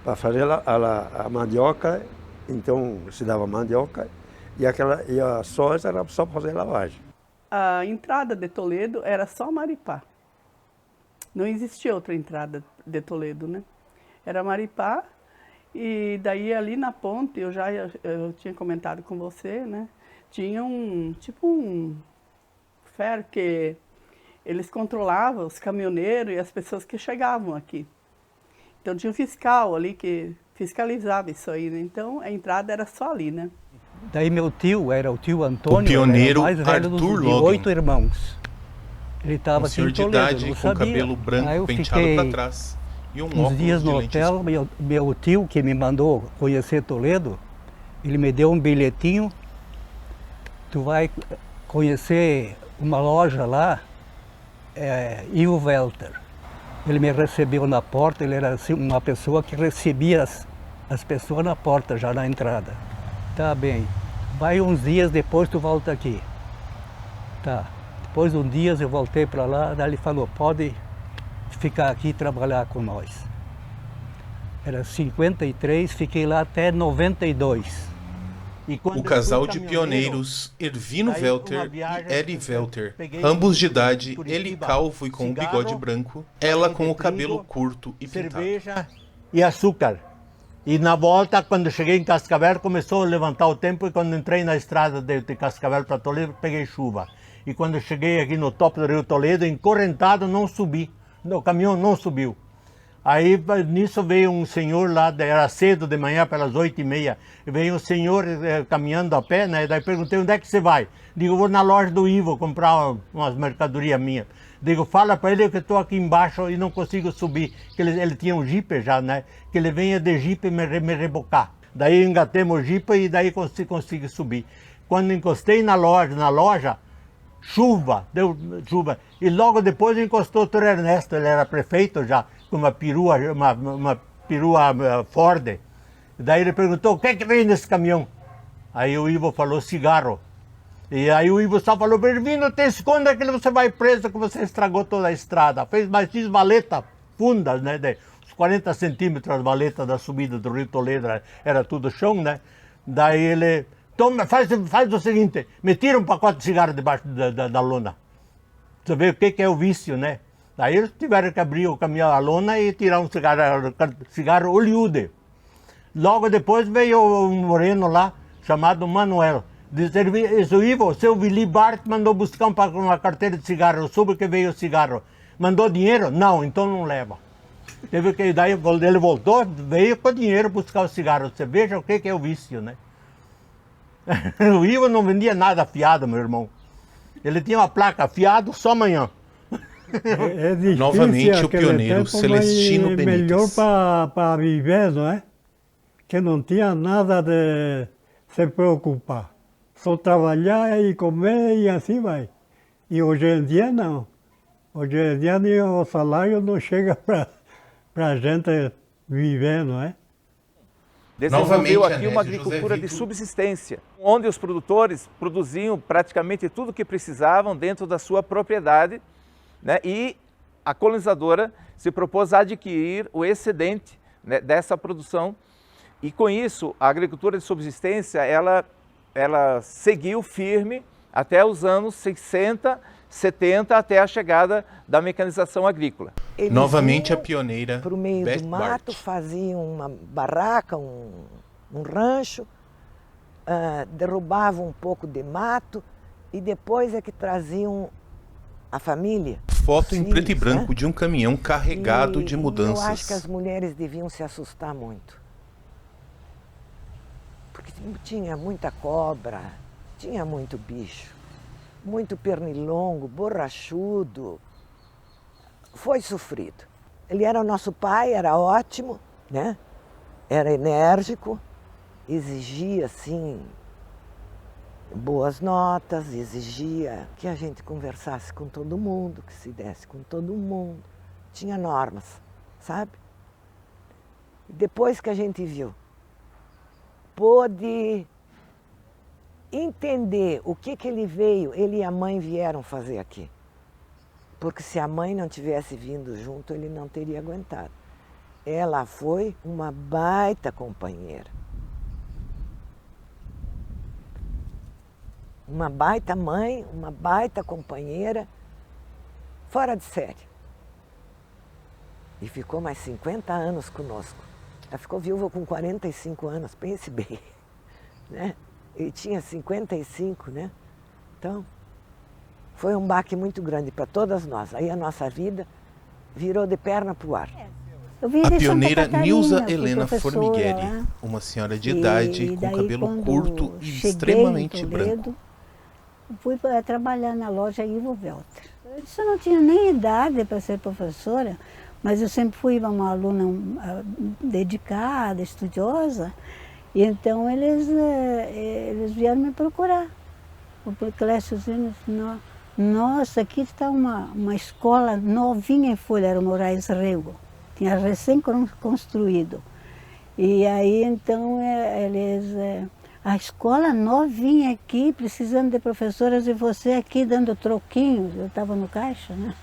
para fazer a mandioca. Então se dava mandioca e a soja era só para fazer lavagem. A entrada de Toledo era só Maripá. Não existia outra entrada de Toledo, né? Era Maripá, e daí ali na ponte, eu tinha comentado com você, né? Tinha tipo um ferro que eles controlavam os caminhoneiros e as pessoas que chegavam aqui. Então tinha um fiscal ali que fiscalizava isso aí, né? Então a entrada era só ali, né? Daí meu tio, era o tio Antônio, o pioneiro mais velho Arthur de 8 irmãos. Ele estava aqui em de Toledo, idade, não com sabia. cabelo branco penteado para trás e um uns óculos dias de no lentes hotel, meu tio que me mandou conhecer Toledo, ele me deu um bilhetinho. Tu vai conhecer uma loja lá, Ivo Welter. Ele me recebeu na porta, ele era assim, uma pessoa que recebia as pessoas na porta, já na entrada. Tá bem, vai uns dias depois tu volta aqui. Tá, depois de uns dias eu voltei para lá, daí ele falou, pode ficar aqui e trabalhar com nós. Era 53, fiquei lá até 92. O casal de pioneiros Ervino Welter e Eri Welter, ambos de idade, ele calvo e com o bigode branco, ela com o cabelo curto e pintado. Cerveja e açúcar. E na volta, quando cheguei em Cascavel, começou a levantar o tempo, e quando entrei na estrada de Cascavel para Toledo, peguei chuva. E quando cheguei aqui no topo do Rio Toledo, encorrentado, não subi. O caminhão não subiu. Aí nisso veio um senhor lá, era cedo de manhã, pelas 8h30, veio um senhor caminhando a pé, né? Daí perguntei, onde é que você vai? Digo, vou na loja do Ivo comprar umas mercadorias minhas. Digo, fala para ele que eu estou aqui embaixo e não consigo subir, que ele tinha um jipe já, né? Que ele venha de jipe me rebocar. Daí engatemos o jipe e daí consegui subir. Quando encostei na loja, chuva, deu chuva. E logo depois encostou o Dr. Ernesto, ele era prefeito já, com uma perua Ford. Daí ele perguntou, o que é que vem nesse caminhão? Aí o Ivo falou, cigarro. E aí o Ivo só falou, Ervino, te esconda que você vai preso, que você estragou toda a estrada. Mas fiz valeta fundas, né? Uns 40 centímetros as valetas da subida do Rio Toledo, era tudo chão, né? Daí ele Toma, faz o seguinte, me tira um pacote de cigarro debaixo da lona. Você vê o que é o vício, né? Daí eles tiveram que abrir o caminhão, a lona e tirar um cigarro Hollywood. Logo depois veio um moreno lá, chamado Manuel. Disse, isso, Ivo, seu Willy Bart mandou buscar uma carteira de cigarro, eu soube que veio o cigarro. Mandou dinheiro? Não, então não leva. Teve que, daí ele voltou, veio com dinheiro buscar o cigarro. Você veja o que é o vício, né? O Ivo não vendia nada fiado, meu irmão. Ele tinha uma placa, fiado só amanhã. É difícil, Novamente o pioneiro Celestino Benites. Melhor para viver, não é? Que não tinha nada de se preocupar. Só trabalhar e comer e assim vai. E hoje em dia não. Hoje em dia nem o salário não chega para a gente viver, não é? Desenvolveu aqui uma agricultura de subsistência, onde os produtores produziam praticamente tudo o que precisavam dentro da sua propriedade, né? E a colonizadora se propôs a adquirir o excedente, né, dessa produção. E com isso, a agricultura de subsistência, ela seguiu firme até os anos 60, 70, até a chegada da mecanização agrícola. Eles Novamente a pioneira para o meio Beth do mato, Bart. faziam uma barraca, um rancho, derrubavam um pouco de mato e depois é que traziam a família. Foto em filhos, preto e branco, né? de um caminhão carregado de mudanças. Eu acho que as mulheres deviam se assustar muito. Porque tinha muita cobra, tinha muito bicho, muito pernilongo, borrachudo. Foi sofrido. Ele era o nosso pai, era ótimo, né? Era enérgico, exigia, assim, boas notas, exigia que a gente conversasse com todo mundo, que se desse com todo mundo. Tinha normas, sabe? Depois que a gente viu, pôde entender o que ele e a mãe vieram fazer aqui. Porque se a mãe não tivesse vindo junto, ele não teria aguentado. Ela foi uma baita companheira. Uma baita mãe, uma baita companheira, fora de série. E ficou mais 50 anos conosco. Ela ficou viúva com 45 anos, pense bem, né? E tinha 55, né? Então, foi um baque muito grande para todas nós. Aí a nossa vida virou de perna para o ar. A pioneira Nilza Helena Formigueri, uma senhora de idade, com cabelo curto e extremamente branco. Fui trabalhar na loja Ivo Welter. Eu não tinha nem idade para ser professora, mas eu sempre fui uma aluna dedicada, estudiosa, e então eles vieram me procurar. O Clécio disse, nossa, aqui está uma escola novinha em Folha, era o Moraes Rego, tinha recém-construído. E aí então a escola novinha aqui, precisando de professoras, e você aqui dando troquinhos, eu estava no caixa, né?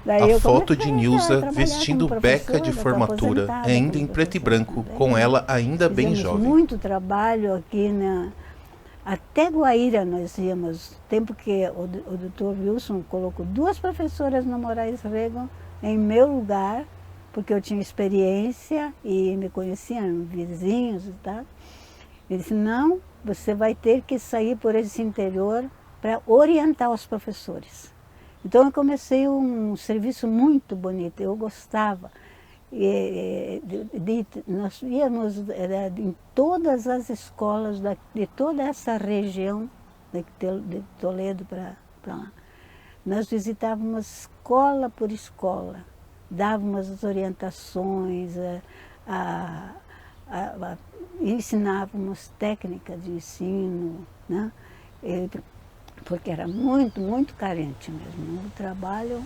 Daí a foto de Nilza vestindo beca de formatura, ainda em preto e branco, com ela ainda bem jovem. Muito trabalho aqui, até Guaíra nós íamos, tempo que o Dr. Wilson colocou 2 professoras no Moraes Rego em meu lugar, porque eu tinha experiência e me conheciam vizinhos e tal. Ele disse, não, você vai ter que sair por esse interior para orientar os professores. Então eu comecei um serviço muito bonito, eu gostava. Nós íamos em todas as escolas de toda essa região, de Toledo para lá. Nós visitávamos escola por escola, dávamos as orientações, ensinávamos técnica de ensino, né? Porque era muito, muito carente mesmo. O trabalho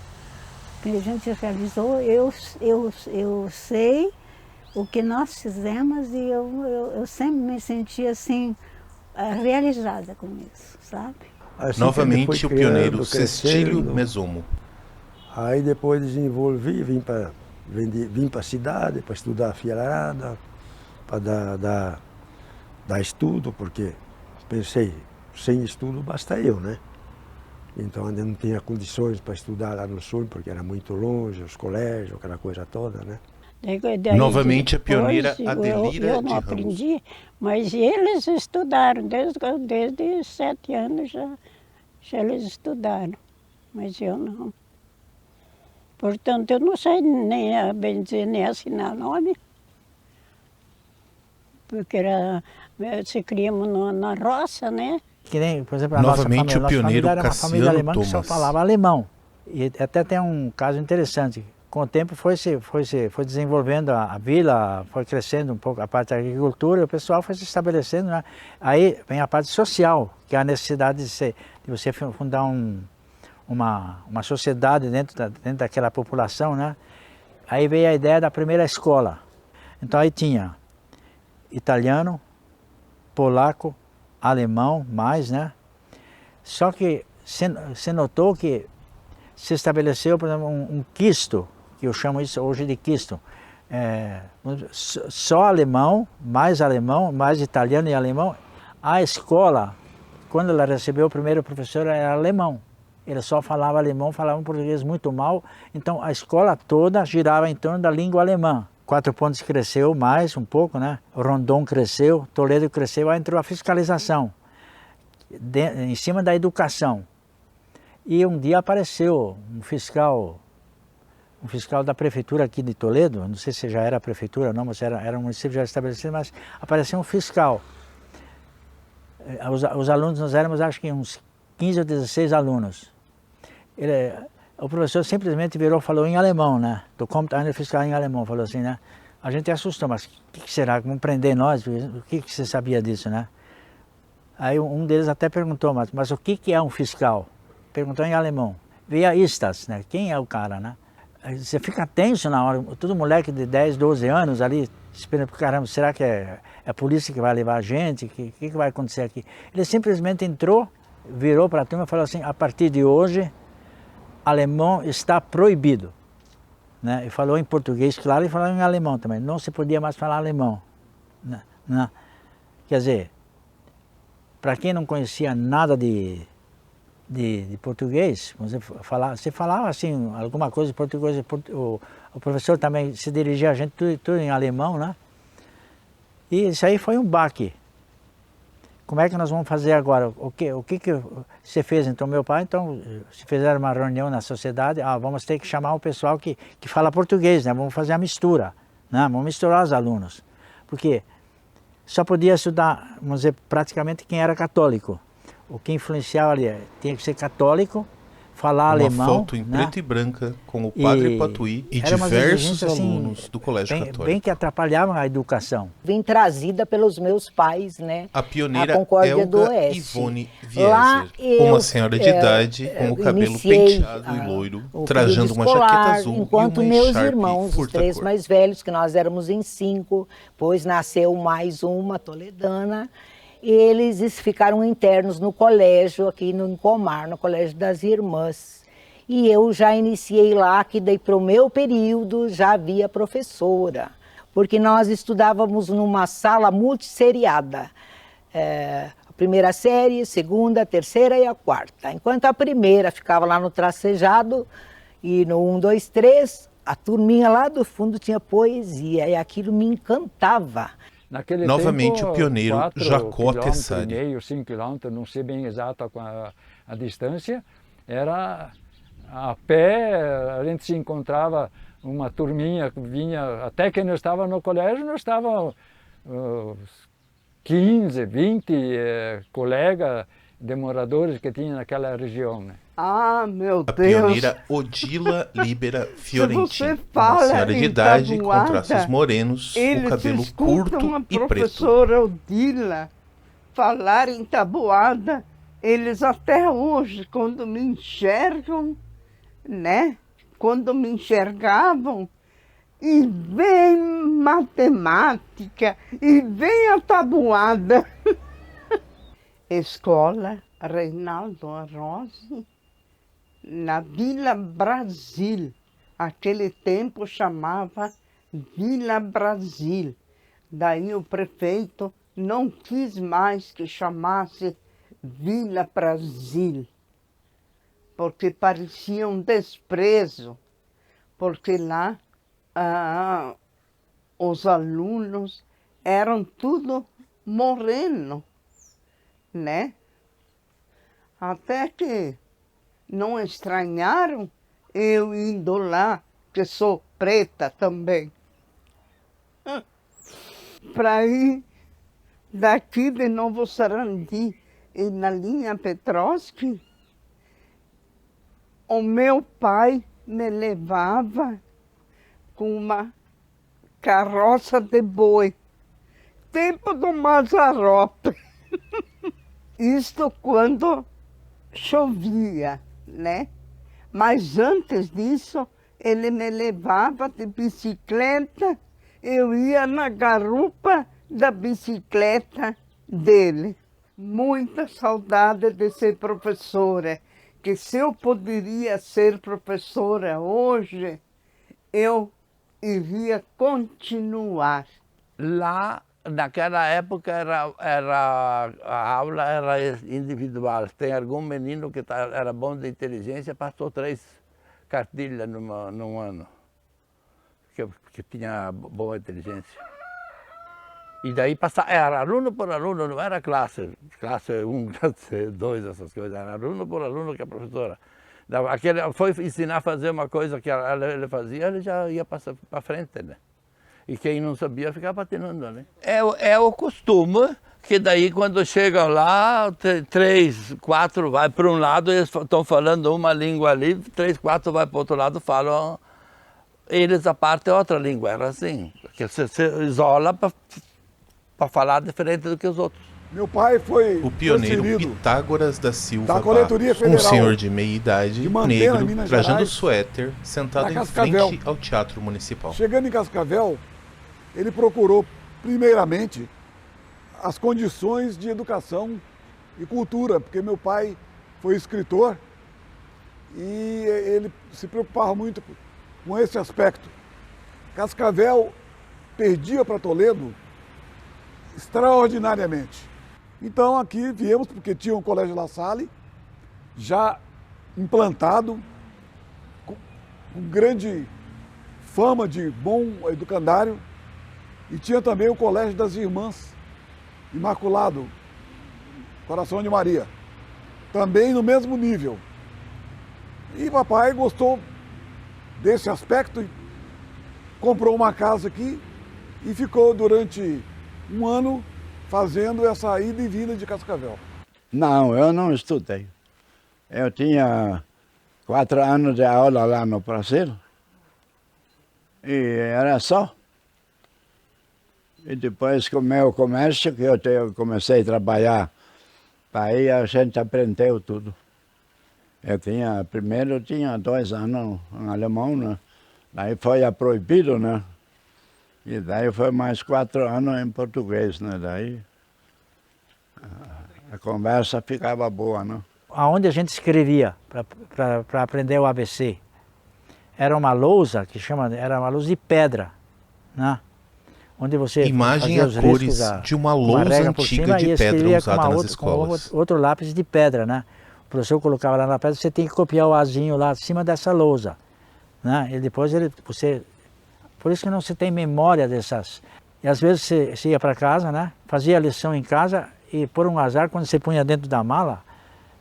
que a gente realizou, eu sei o que nós fizemos e eu sempre me senti assim, realizada com isso, sabe? Assim, novamente o pioneiro Cestílio Mesomo. Aí depois desenvolvi, vim para a cidade para estudar filarada, para dar estudo, porque pensei, sem estudo basta eu, né? Então ainda não tinha condições para estudar lá no sul, porque era muito longe, os colégios, aquela coisa toda, né? Novamente a pioneira Adelira eu não de Ramos. aprendi, mas eles estudaram, desde 7 anos já eles estudaram, mas eu não. Portanto, eu não sei nem bem dizer, nem assinar nome, porque se criamos na roça, né? Que nem, por exemplo, a Novamente nossa o pioneiro família era uma família Cassiano alemã que só Thomas. falava alemão. E até tem um caso interessante. Com o tempo foi desenvolvendo a vila, foi crescendo um pouco a parte da agricultura, o pessoal foi se estabelecendo, né? Aí vem a parte social, que é a necessidade de você fundar uma sociedade dentro daquela população, né? Aí veio a ideia da primeira escola. Então aí tinha italiano, polaco, alemão, mais, né? Só que se notou que se estabeleceu, por exemplo, um quisto, que eu chamo isso hoje de quisto. Só alemão, mais italiano e alemão. A escola, quando ela recebeu o primeiro professor, era alemão. Ele só falava alemão, falava um português muito mal. Então a escola toda girava em torno da língua alemã. Quatro Pontos cresceu mais um pouco, né? Rondon cresceu, Toledo cresceu, aí entrou a fiscalização, em cima da educação. E um dia apareceu um fiscal da prefeitura aqui de Toledo, não sei se já era a prefeitura ou não, mas era um município já estabelecido, mas apareceu um fiscal. Os alunos, nós éramos acho que uns 15 ou 16 alunos. O professor simplesmente virou e falou em alemão, né? Do kommt einer fiscal em alemão, falou assim, né? A gente assustou, mas o que será? Vão prender nós? O que você sabia disso, né? Aí um deles até perguntou, mas o que é um fiscal? Perguntou em alemão. Wer ist das, né? Quem é o cara, né? Aí você fica tenso na hora, todo moleque de 10, 12 anos ali, esperando, caramba, será que é a polícia que vai levar a gente? O que vai acontecer aqui? Ele simplesmente entrou, virou para a turma e falou assim, a partir de hoje, alemão está proibido. Né? E falou em português, claro, e falou em alemão também. Não se podia mais falar alemão. Né? Quer dizer, para quem não conhecia nada de português, você falava assim, alguma coisa de português, o professor também se dirigia a gente tudo em alemão, né? E isso aí foi um baque. Como é que nós vamos fazer agora? O que você fez? Então, meu pai, se fizeram uma reunião na sociedade, vamos ter que chamar o pessoal que fala português, né? Vamos fazer a mistura, né? Vamos misturar os alunos. Porque só podia estudar, vamos dizer, praticamente quem era católico. O que influenciava ali tinha que ser católico, falar alemão. Uma foto em preto e branca com o padre Patuí e diversos alunos do Colégio Católico. Bem que atrapalhavam a educação. Vim trazida pelos meus pais, né? A pioneira Elga Ivone Vieser, uma senhora de idade, com o cabelo penteado e loiro, trajando uma jaqueta azul enquanto e uma meus echarpe irmãos, os 3 mais velhos, que nós éramos em 5, depois nasceu mais uma toledana, eles ficaram internos no colégio, aqui no Incomar, no Colégio das Irmãs. E eu já iniciei lá, que daí para o meu período já havia professora, porque nós estudávamos numa sala multisseriada. A primeira série, segunda, terceira e a quarta. Enquanto a primeira ficava lá no tracejado, e no 1, 2, 3, a turminha lá do fundo tinha poesia, e aquilo me encantava. Naquele novamente tempo, o pioneiro Jacó Tessari. Meio, 5 quilômetros, não sei bem exato a distância, era a pé, a gente se encontrava uma turminha que vinha, até que nós estávamos no colégio, nós estávamos 15, 20 colegas de moradores que tinha naquela região. Né? Ah, meu a Deus! A pioneira Odila Libera Fiorentino, uma senhora de idade com traços morenos, o cabelo curto e preto. Professora Odila falar em tabuada, eles até hoje, quando me enxergam, né? Quando me enxergavam, e vem matemática, e vem a tabuada. Escola Reinaldo Arose, na Vila Brasil. Aquele tempo chamava Vila Brasil. Daí o prefeito não quis mais que chamasse Vila Brasil, porque parecia um desprezo, porque lá os alunos eram tudo moreno, né? Até que não estranharam eu indo lá, que sou preta também, para ir daqui de Novo Sarandi e na linha Petrovski. O meu pai me levava com uma carroça de boi, tempo do Mazarope. Isto quando chovia, né? Mas antes disso, ele me levava de bicicleta, eu ia na garupa da bicicleta dele. Muita saudade de ser professora, que se eu poderia ser professora hoje, eu iria continuar. Lá, naquela época, a aula era individual. Tem algum menino que era bom de inteligência, passou 3 cartilhas num ano, que tinha boa inteligência. E daí era aluno por aluno, não era classe 1, classe 2, essas coisas, era aluno por aluno que a professora. Foi ensinar a fazer uma coisa que ele fazia, ele já ia passar para frente, né? E quem não sabia ficava patinando, né? É o costume que daí quando chegam lá, 3, 4 vai para um lado, eles estão falando uma língua ali, 3, 4 vai para o outro lado, falam eles a parte é outra língua, era assim, que você se isola para falar diferente do que os outros. Meu pai foi o pioneiro Pitágoras da Silva Barros, um senhor de meia idade, negro, trajando suéter, sentado em frente ao Teatro Municipal. Chegando em Cascavel, ele procurou, primeiramente, as condições de educação e cultura, porque meu pai foi escritor e ele se preocupava muito com esse aspecto. Cascavel perdia para Toledo extraordinariamente. Então aqui viemos porque tinha um colégio La Salle já implantado, com grande fama de bom educandário, e tinha também o colégio das Irmãs Imaculado Coração de Maria, também no mesmo nível. E papai gostou desse aspecto, comprou uma casa aqui e ficou durante um ano fazendo essa ida e vinda de Cascavel. Não, eu não estudei. Eu tinha 4 anos de aula lá no Brasil e era só. E depois com o meu comércio, que eu comecei a trabalhar, aí a gente aprendeu tudo. Primeiro eu tinha 2 anos em alemão, né? Daí foi proibido, né? E daí foi mais 4 anos em português, né? Daí a conversa ficava boa, né? Aonde a gente escrevia para aprender o ABC, era uma lousa era uma lousa de pedra, né? Onde você imagem a cores de uma lousa antiga de pedra usada nas escolas. Com outro lápis de pedra, né? O professor colocava lá na pedra, você tem que copiar o azinho lá acima dessa lousa, né? E depois por isso que não se tem memória dessas. E às vezes você ia para casa, né? Fazia a lição em casa e por um azar, quando você punha dentro da mala,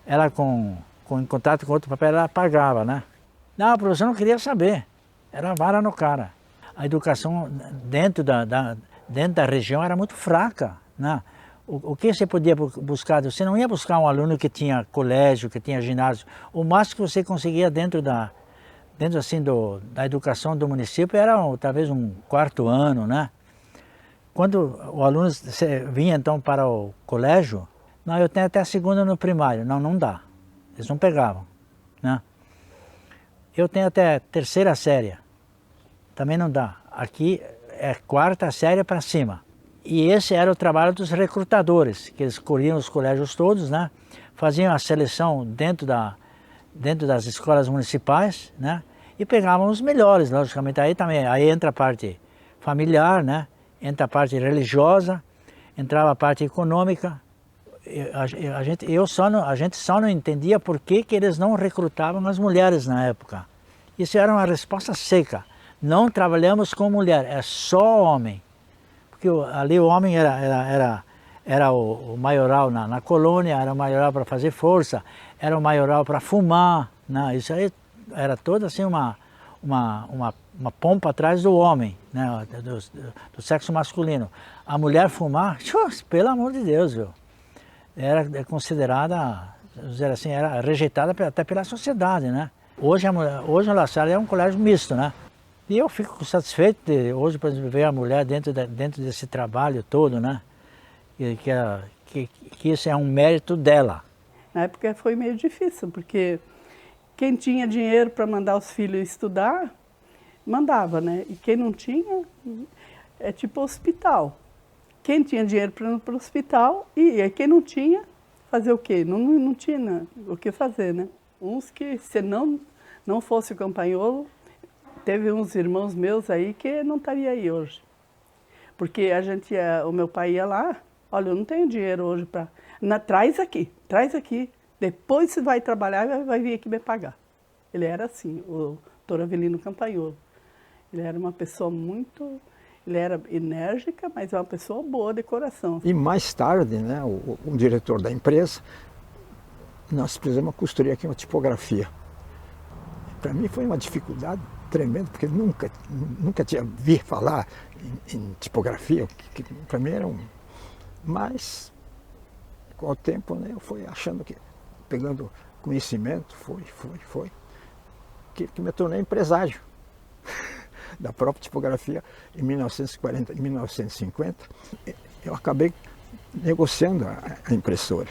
ela em contato com outro papel, ela apagava, né? Não, o professor não queria saber. Era vara no cara. A educação dentro da região era muito fraca, né? O que você podia buscar? Você não ia buscar um aluno que tinha colégio, que tinha ginásio. O máximo que você conseguia dentro assim da educação do município era talvez um 4º ano, né? Quando o aluno vinha então para o colégio, não, eu tenho até a 2ª no primário. Não dá. Eles não pegavam, né? Eu tenho até a 3ª série. Também não dá. Aqui é 4ª série para cima. E esse era o trabalho dos recrutadores, que eles escolhiam os colégios todos, né? Faziam a seleção dentro das escolas municipais, né? E pegavam os melhores, logicamente. Aí entra a parte familiar, né? Entra a parte religiosa, entrava a parte econômica. A gente só não entendia por que eles não recrutavam as mulheres na época. Isso era uma resposta seca. Não trabalhamos com mulher, é só homem. Porque ali o homem era o maioral na colônia, era o maioral para fazer força, era o maioral para fumar. Né? Isso aí era toda assim uma pompa atrás do homem, né? do sexo masculino. A mulher fumar, pelo amor de Deus, viu? Era considerada, vamos dizer assim, era rejeitada até pela sociedade, né? Hoje a La Salle é um colégio misto, né? E eu fico satisfeito de hoje, por exemplo, ver a mulher dentro desse trabalho todo, né? Que isso é um mérito dela. Na época foi meio difícil, porque quem tinha dinheiro para mandar os filhos estudar, mandava, né? E quem não tinha, é tipo hospital. Quem tinha dinheiro para ir para o hospital, e quem não tinha, fazer o quê? Não tinha o que fazer, né? Uns que, se não fosse o Campanholo, teve uns irmãos meus aí que não estaria aí hoje. Porque o meu pai ia lá, olha, eu não tenho dinheiro hoje para... Traz aqui, depois você vai trabalhar e vai vir aqui me pagar. Ele era assim, o Dr. Avelino Campanholo. Ele era uma pessoa muito... Ele era enérgica, mas é uma pessoa boa de coração. E mais tarde, né, o diretor da empresa, nós precisamos construir aqui uma tipografia. Para mim foi uma dificuldade tremenda, porque nunca tinha visto falar em tipografia, que para mim era um... Mas, com o tempo, né, eu fui achando que, pegando conhecimento, que me tornei empresário da própria tipografia em 1950, eu acabei negociando a impressora,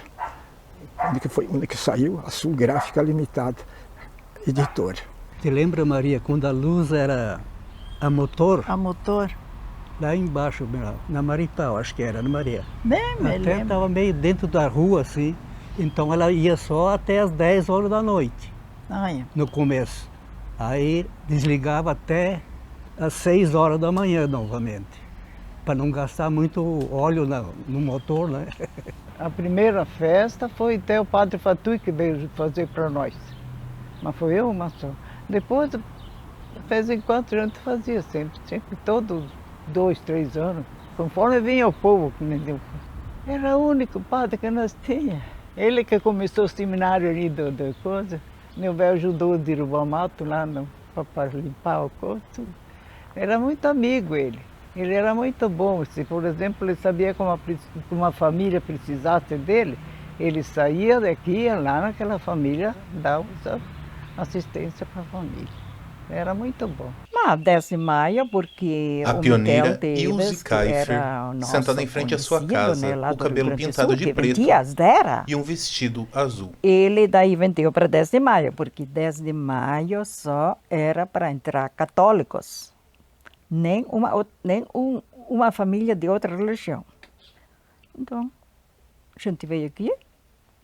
onde que saiu a Sul Gráfica Limitada, editora. Te lembra, Maria, quando a luz era a motor? A motor. Lá embaixo, na Maripá, acho que era, na Maria. Bem, me lembro. Até estava meio dentro da rua, assim, então ela ia só até as 10 horas da noite, no começo. Aí desligava até às 6 horas da manhã novamente, para não gastar muito óleo no motor, né? A primeira festa foi até o Padre Fatui que veio fazer para nós. Mas foi eu uma só. Depois, de vez em quando, a gente fazia sempre todos 2, 3 anos, conforme vinha o povo. Era o único padre que nós tínhamos. Ele que começou o seminário ali da coisa, meu velho ajudou a derrubar mato lá para limpar o costo. Era muito amigo ele era muito bom. Se, por exemplo, ele sabia que uma família precisasse dele, ele saía daqui, ia lá naquela família, dava assistência para a família. Era muito bom. Mas 10 de maio, porque a o pioneira Miguel Teves, Ilse Kaifer, sentada em frente à sua casa, né, o cabelo pintado de preto e um vestido azul. Ele daí vendeu para 10 de maio, porque 10 de maio só era para entrar católicos. Nem uma família de outra religião. Então, a gente veio aqui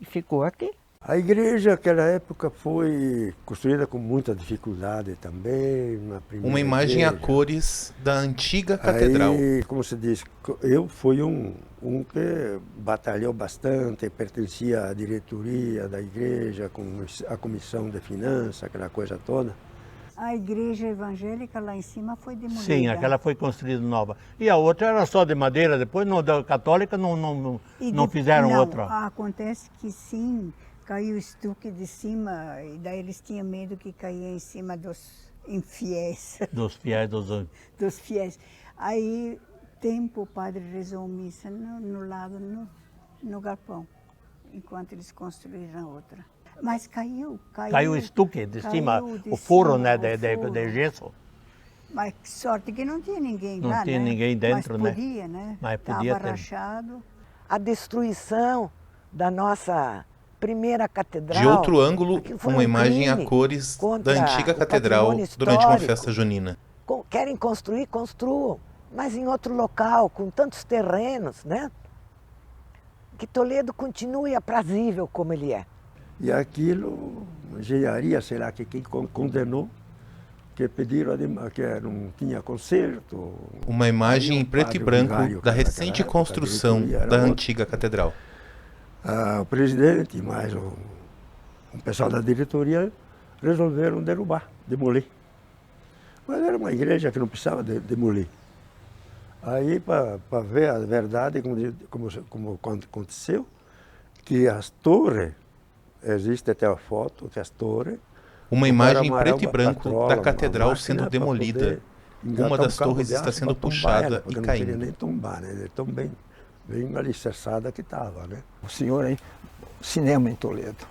e ficou aqui. A igreja naquela época foi construída com muita dificuldade também. Uma imagem a cores da antiga catedral. Aí, como se diz, eu fui um que batalhou bastante, pertencia à diretoria da igreja, com a comissão de finanças, aquela coisa toda. A igreja evangélica lá em cima foi demolida. Sim, aquela foi construída nova. E a outra era só de madeira, depois da católica não fizeram outra. Acontece que sim, caiu o estuque de cima, e daí eles tinham medo que caía em cima dos infiéis. Dos fiéis, dos fiéis. Aí, tempo, o padre rezou missa no lado, no galpão, enquanto eles construíram outra. Mas caiu. Caiu o estuque de cima, o forro, né, de gesso. Mas que sorte que não tinha ninguém lá, Não tinha ninguém dentro, mas podia, né? Mas podia Estava ter. rachado. A destruição da nossa primeira catedral. De outro ângulo, uma imagem a cores da antiga catedral durante uma festa junina. Querem construir, construam, mas em outro local, com tantos terrenos, né? Que Toledo continue aprazível como ele é. E aquilo, engenharia, sei lá, quem condenou, que pediram que não tinha conserto. Uma imagem em preto e branco da recente construção da antiga catedral. O presidente e mais o pessoal da diretoria resolveram derrubar, demolir. Mas era uma igreja que não precisava demolir. Aí, para ver a verdade, como aconteceu, que as torres, existe até a foto, que as torres... Uma imagem em preto e branco da catedral sendo demolida. Uma das torres está sendo puxada e caindo. Não queria nem tombar, né? De tão bem alicerçada que estava, né? O senhor aí, cinema em Toledo.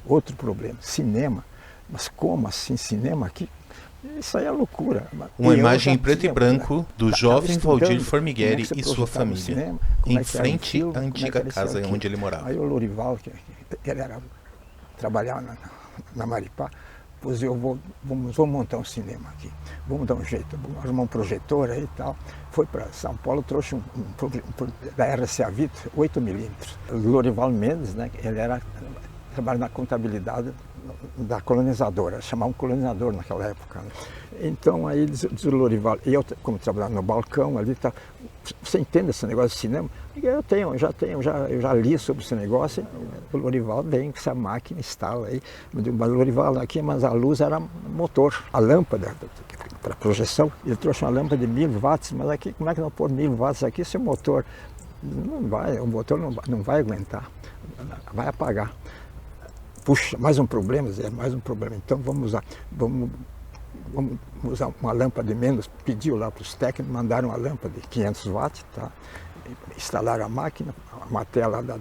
Outro problema, cinema. Mas como assim cinema aqui? Isso aí é loucura. Uma imagem em preto e branco do jovem Valdir Formigueri e sua família, em frente à antiga casa onde ele morava. Aí o Lorival, que ele trabalhava na Maripá, pois vamos montar um cinema aqui, vamos dar um jeito, vamos arrumar um projetor aí e tal. Foi para São Paulo, trouxe da RCA Victor, 8mm. O Lorival Mendes, né, ele trabalhava na contabilidade da colonizadora, chamavam colonizador naquela época. Né? Então aí diz o Lorival, e eu como trabalhava no balcão ali, tá, você entende esse negócio de cinema? Eu já li sobre esse negócio, o Lorival vem com essa máquina, instala aí, mas o Lorival aqui, mas a luz era motor, a lâmpada para projeção, ele trouxe uma lâmpada de 1000 watts, mas aqui, como é que não pôr 1000 watts aqui se o motor o motor não vai aguentar, vai apagar. Puxa, mais um problema, Zé, mais um problema. Então vamos usar uma lâmpada de menos. Pediu lá para os técnicos, mandaram uma lâmpada de 500 watts, tá? Instalaram a máquina, uma tela de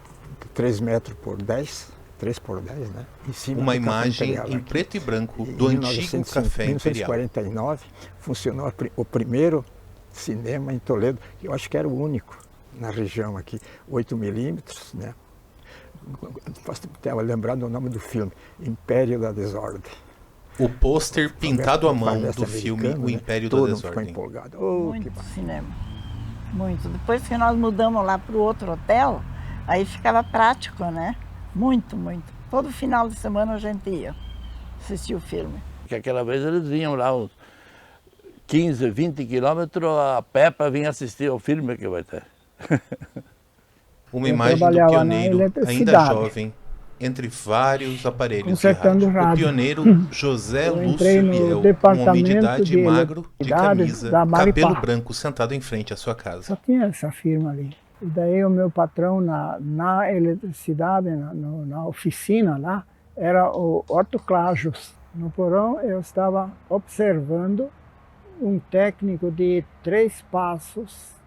3 metros por 10, 3 por 10, né? Em cima uma imagem em preto e branco do antigo Café Imperial. Em 1949 funcionou o primeiro cinema em Toledo, que eu acho que era o único na região aqui, 8mm, né? Estava lembrando o nome do filme, Império da Desordem. O pôster pintado à mão do filme O Império da Desordem. Ficou empolgado. Muito cinema, muito. Depois que nós mudamos lá para o outro hotel, aí ficava prático, né? Muito, muito. Todo final de semana a gente ia assistir o filme. Porque aquela vez eles vinham lá uns 15, 20 quilômetros a pé para vir assistir ao filme que vai ter. Uma imagem do pioneiro, ainda jovem, entre vários aparelhos de rádio. O pioneiro José Lúcio Biel, um homem de idade magro, de camisa, cabelo branco, sentado em frente à sua casa. Só tinha essa firma ali. E daí o meu patrão na eletricidade, na oficina lá, era o Otto Clajos. No porão eu estava observando um técnico de 3 passos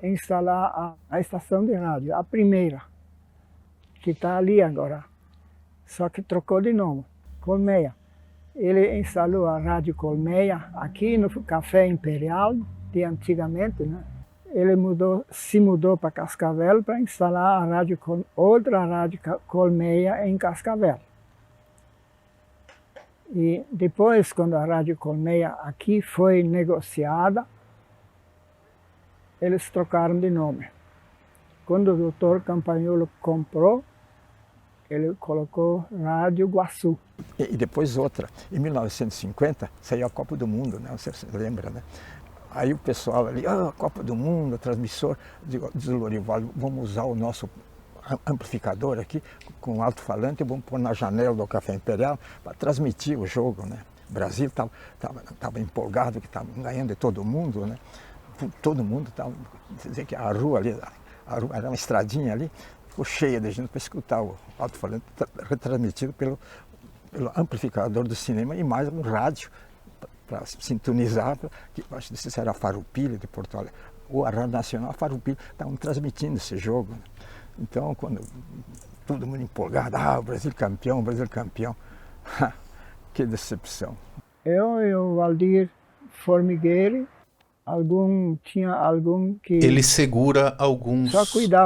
instalar a estação de rádio, a primeira, que está ali agora, só que trocou de nome, Colmeia. Ele instalou a Rádio Colmeia aqui no Café Imperial, de antigamente, né? Ele se mudou para Cascavel para instalar outra Rádio Colmeia em Cascavel. E depois, quando a Rádio Colmeia aqui foi negociada, eles trocaram de nome. Quando o doutor Campagnolo comprou, ele colocou Rádio Guaçu. E depois outra. Em 1950 saiu a Copa do Mundo, né? Você lembra, né? Aí o pessoal ali, Copa do Mundo, transmissor, diz o Lorival, vamos usar o nosso amplificador aqui com alto-falante e vamos pôr na janela do Café Imperial para transmitir o jogo, né? O Brasil estava empolgado, que estava ganhando de todo mundo, né? Todo mundo estava, dizer que a rua ali, era uma estradinha ali, ficou cheia de gente para escutar o alto-falante retransmitido pelo amplificador do cinema e mais um rádio para sintonizar, que acho que isso era a Farroupilha de Porto Alegre, ou a Rádio Nacional, a Farroupilha, estavam transmitindo esse jogo. Né? Então, quando todo mundo empolgado, o Brasil campeão, que decepção. Eu e o Valdir Formigueri, tinha algum que... Ele segura alguns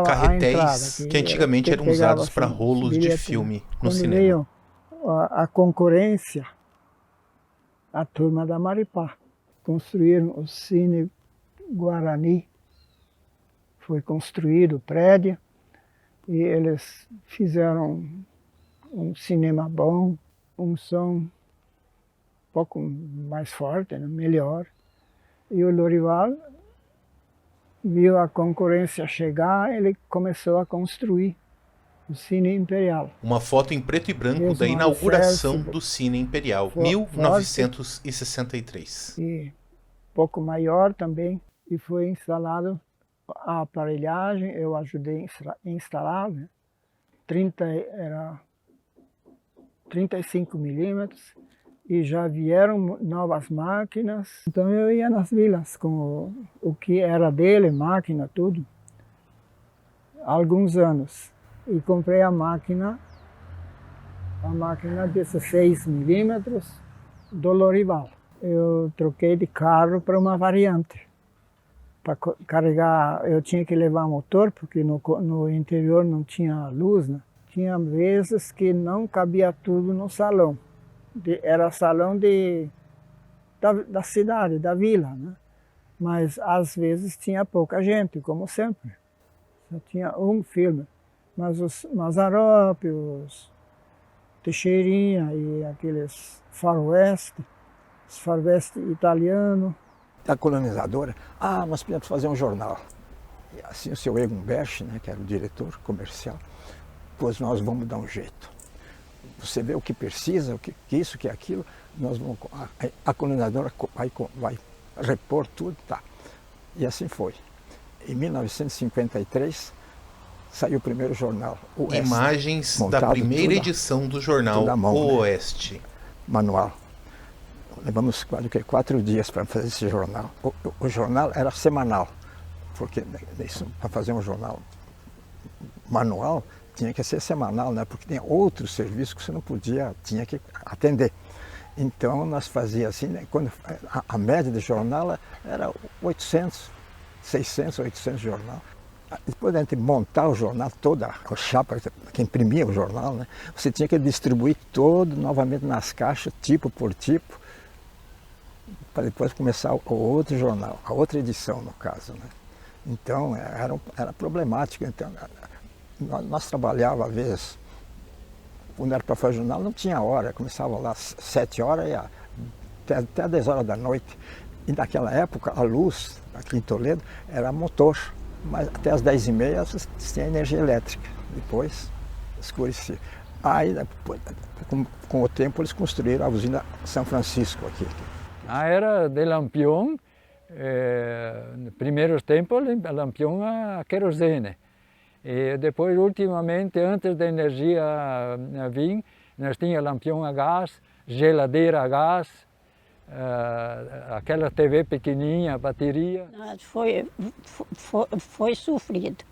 carretéis que antigamente eram usados para rolos de filme no cinema. Veio a concorrência, a turma da Maripá. Construíram o Cine Guarani, foi construído o prédio e eles fizeram um cinema bom, um som pouco mais forte, né? Melhor. E o Lorival viu a concorrência chegar, ele começou a construir o Cine Imperial. Uma foto em preto e branco Mesmo da inauguração alicerce, do Cine Imperial, forte. 1963. E pouco maior também, e foi instalado a aparelhagem, eu ajudei a instalar, né? 35 milímetros, e já vieram novas máquinas. Então eu ia nas vilas com o que era dele, máquina, tudo, há alguns anos. E comprei a máquina 16 milímetros do Lorival. Eu troquei de carro para uma variante. Para carregar, eu tinha que levar motor, porque no interior não tinha luz, né? Tinha vezes que não cabia tudo no salão. Era salão da cidade, da vila, né? Mas às vezes tinha pouca gente, como sempre. Só tinha um filme. Mas os Mazzaropi, os Teixeirinha e aqueles faroeste, os faroeste italiano. A colonizadora, nós precisamos fazer um jornal. E assim o seu Egon Berch, né, que era o diretor comercial, pois nós vamos dar um jeito. Você vê o que precisa, o que isso, que aquilo, nós vamos, a colonizadora vai repor tudo, tá. E assim foi. Em 1953, saiu o primeiro jornal, o Oeste. Imagens da primeira edição do jornal O Oeste. Manual. Levamos quase 4 dias para fazer esse jornal. O jornal era semanal, porque para fazer um jornal manual tinha que ser semanal, né? Porque tem outros serviços que você não podia, tinha que atender. Então nós fazíamos assim, né? Quando a média de jornal era 600, 800 jornal. Depois da gente montar o jornal, toda a chapa que imprimia o jornal, né? Você tinha que distribuir todo novamente nas caixas, tipo por tipo, para depois começar o outro jornal, a outra edição no caso, né? Então era problemático. Então, nós trabalhávamos às vezes, quando era para fazer jornal não tinha hora, começava lá às 7 horas e até 10 horas da noite. E naquela época a luz aqui em Toledo era motor, mas até às 10h30 tinha energia elétrica, depois escurecia. Aí com o tempo eles construíram a usina São Francisco aqui. Era de lampião, nos primeiros tempos, lampião a querosene. E depois, ultimamente, antes da energia vir, nós tínhamos lampião a gás, geladeira a gás, aquela TV pequenininha, bateria. Foi sofrido,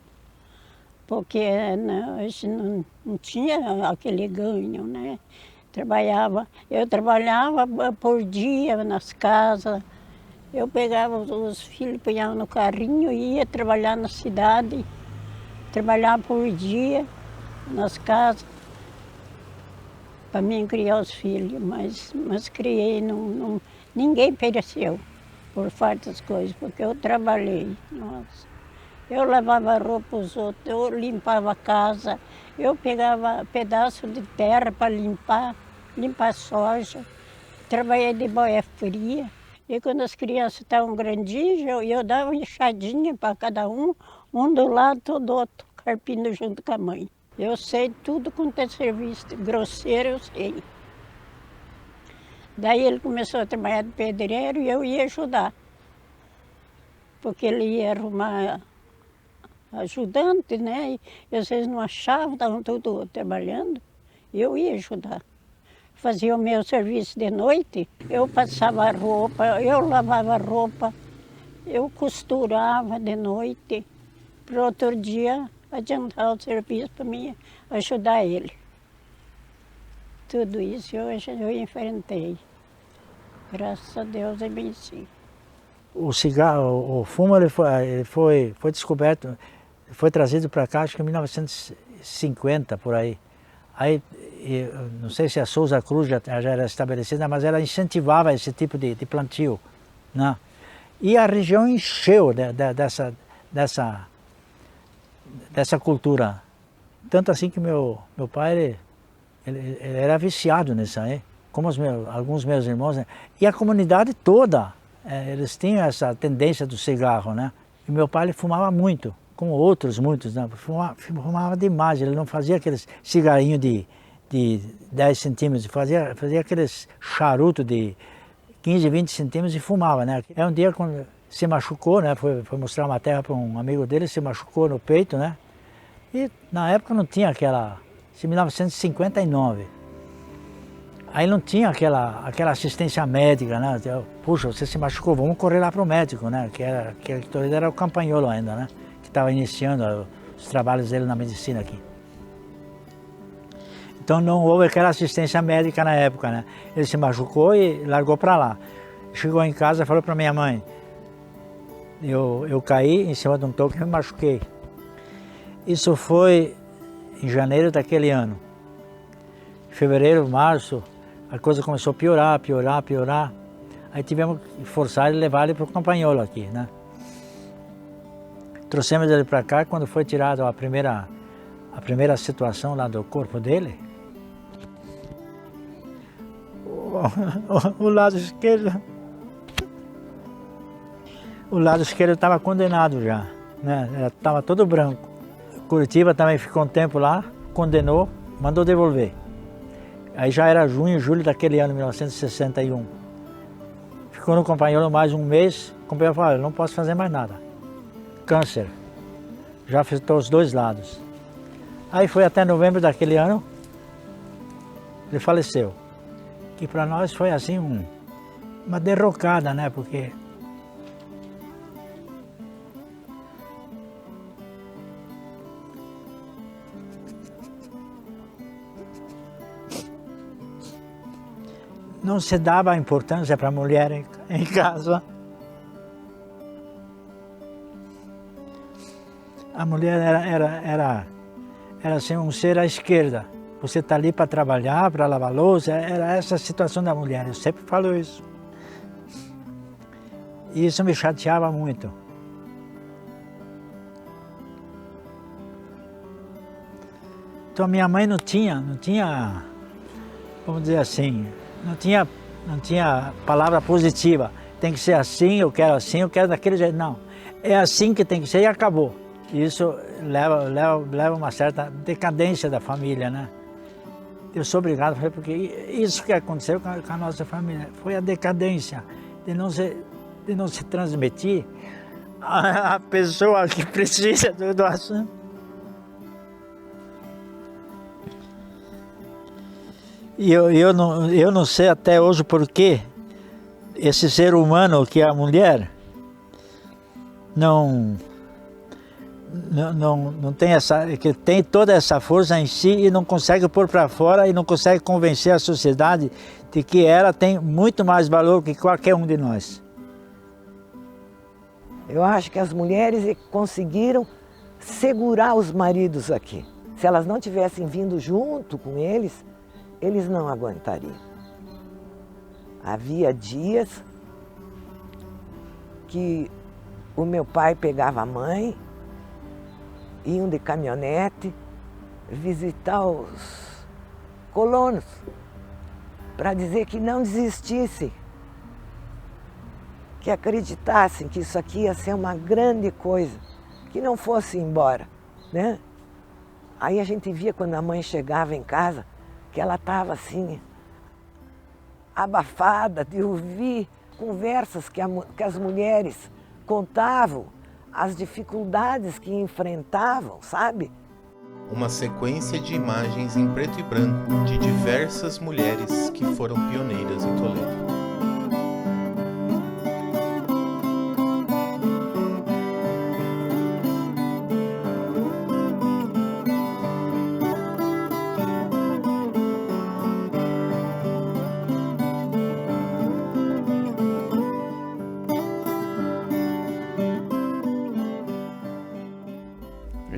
porque não tinha aquele ganho, né? Eu trabalhava por dia nas casas, eu pegava os filhos, punhava no carrinho e ia trabalhar na cidade, trabalhar por dia nas casas, para mim criar os filhos, mas criei, ninguém pereceu por fartas coisas, porque eu trabalhei, nossa. Eu lavava roupa os outros, eu limpava a casa, eu pegava pedaço de terra para limpar soja, trabalhei de boia fria, e quando as crianças estavam grandinhas, eu dava uma enxadinha para cada um do lado do outro, carpindo junto com a mãe. Eu sei tudo quanto é serviço grosseiro, eu sei. Daí ele começou a trabalhar de pedreiro e eu ia ajudar, porque ele ia arrumar ajudante, né? E às vezes não achavam, estavam todos trabalhando, eu ia ajudar. Fazia o meu serviço de noite, eu passava roupa, eu lavava roupa, eu costurava de noite, para outro dia adiantar o serviço para mim ajudar ele. Tudo isso eu enfrentei. Graças a Deus eu venci. O cigarro, o fumo, ele foi descoberto, foi trazido para cá, acho que em 1950, por aí. Aí, não sei se a Souza Cruz já era estabelecida, mas ela incentivava esse tipo de plantio, né? E a região encheu dessa cultura. Tanto assim que meu pai, ele era viciado nisso aí. como alguns meus irmãos, né? E a comunidade toda, eles tinham essa tendência do cigarro, né? E meu pai ele fumava muito, como outros muitos, né? Fumava demais, ele não fazia aqueles cigarrinhos de 10 centímetros, fazia aqueles charutos de 15, 20 centímetros e fumava, né? Um dia quando se machucou, né? Foi mostrar uma terra para um amigo dele, se machucou no peito, né? E na época não tinha aquela, em 1959, aí não tinha aquela assistência médica, né? Puxa, você se machucou, vamos correr lá para o médico, né? Que Toledo era o Campagnolo ainda, né? Que estava iniciando os trabalhos dele na medicina aqui. Então não houve aquela assistência médica na época, né? Ele se machucou e largou para lá. Chegou em casa e falou para minha mãe, eu caí em cima de um toco e me machuquei. Isso foi em janeiro daquele ano. Em fevereiro, março, a coisa começou a piorar. Aí tivemos que forçar ele, levar ele para o Campagnolo aqui, né? Trouxemos ele para cá, quando foi tirada a primeira situação lá do corpo dele, o lado esquerdo estava condenado já, né? Estava todo branco. Curitiba também ficou um tempo lá, condenou, mandou devolver. Aí já era junho, julho daquele ano, 1961. Ficou no Campagnolo mais um mês, o companheiro falou, eu não posso fazer mais nada. Câncer, já afetou os dois lados. Aí foi até novembro daquele ano, ele faleceu. Que para nós foi assim uma derrocada, né? Porque não se dava importância para a mulher em casa. A mulher era assim um ser à esquerda. Você está ali para trabalhar, para lavar louça, era essa a situação da mulher, eu sempre falo isso. E isso me chateava muito. Então minha mãe não tinha, vamos dizer assim, não tinha palavra positiva. Tem que ser assim, eu quero daquele jeito. Não, é assim que tem que ser e acabou. Isso leva uma certa decadência da família, né? Eu sou obrigado, porque isso que aconteceu com a nossa família foi a decadência de não se transmitir a pessoa que precisa do assunto. E eu não sei até hoje por que esse ser humano que é a mulher não tem que tem toda essa força em si e não consegue pôr para fora e não consegue convencer a sociedade de que ela tem muito mais valor que qualquer um de nós. Eu acho que as mulheres conseguiram segurar os maridos aqui. Se elas não tivessem vindo junto com eles não aguentariam. Havia dias que o meu pai pegava a mãe, iam de caminhonete visitar os colonos para dizer que não desistissem, que acreditassem que isso aqui ia ser uma grande coisa, que não fosse embora, né? Aí a gente via quando a mãe chegava em casa, que ela estava assim, abafada de ouvir conversas que as mulheres contavam, as dificuldades que enfrentavam, sabe? Uma sequência de imagens em preto e branco de diversas mulheres que foram pioneiras em Toledo.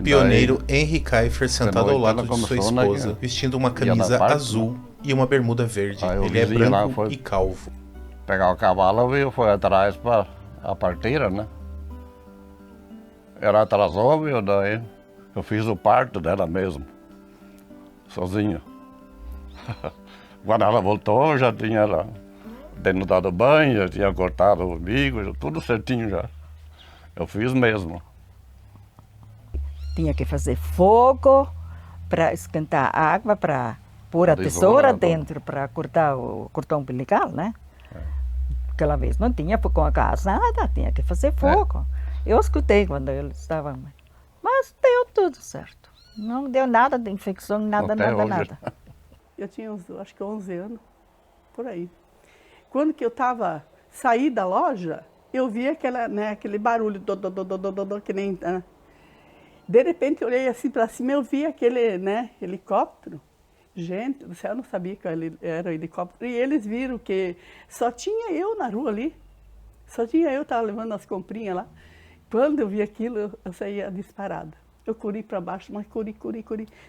Pioneiro Henry Keifer sentado ao lado de sua esposa, vestindo uma camisa azul e uma bermuda verde. Ele é branco e calvo. Pegar o cavalo e foi atrás para a parteira, né? Ela atrasou, viu? Daí eu fiz o parto dela mesmo, sozinho. Quando ela voltou, já tinha ela dado banho, já tinha cortado o umbigo, já tudo certinho já. Eu fiz mesmo. Tinha que fazer fogo para esquentar a água, para pôr a tesoura dentro, para cortar o cordão umbilical, né? Aquela vez não tinha com a casa nada, tinha que fazer fogo. Eu escutei quando eles estavam, mas deu tudo certo. Não deu nada de infecção, nada. Eu tinha acho que 11 anos, por aí. Quando que eu saí da loja, eu vi aquele barulho, que nem... De repente eu olhei assim para cima, eu vi aquele helicóptero. Gente do céu, eu não sabia que era helicóptero. E eles viram que só tinha eu na rua ali. Só tinha eu, estava levando as comprinhas lá. Quando eu vi aquilo, eu saía disparada. Eu corri para baixo, mas corri.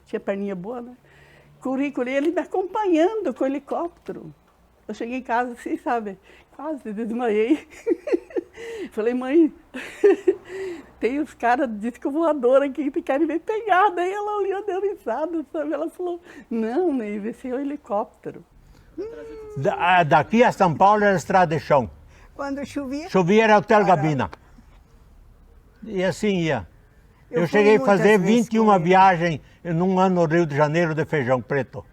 Tinha perninha boa, né? Corri, ele me acompanhando com o helicóptero. Eu cheguei em casa assim, sabe? Quase desmaiei. Falei, mãe, tem os caras de disco voador aqui que querem me pegar. Daí ela olhou, deu risada, sabe? Ela falou, não, Neiva, esse é o helicóptero. Daqui a São Paulo era estrada de chão. Quando chovia? Chovia era Hotel Gabina. E assim ia. Eu cheguei a fazer 21 viagens num ano no Rio de Janeiro de feijão preto.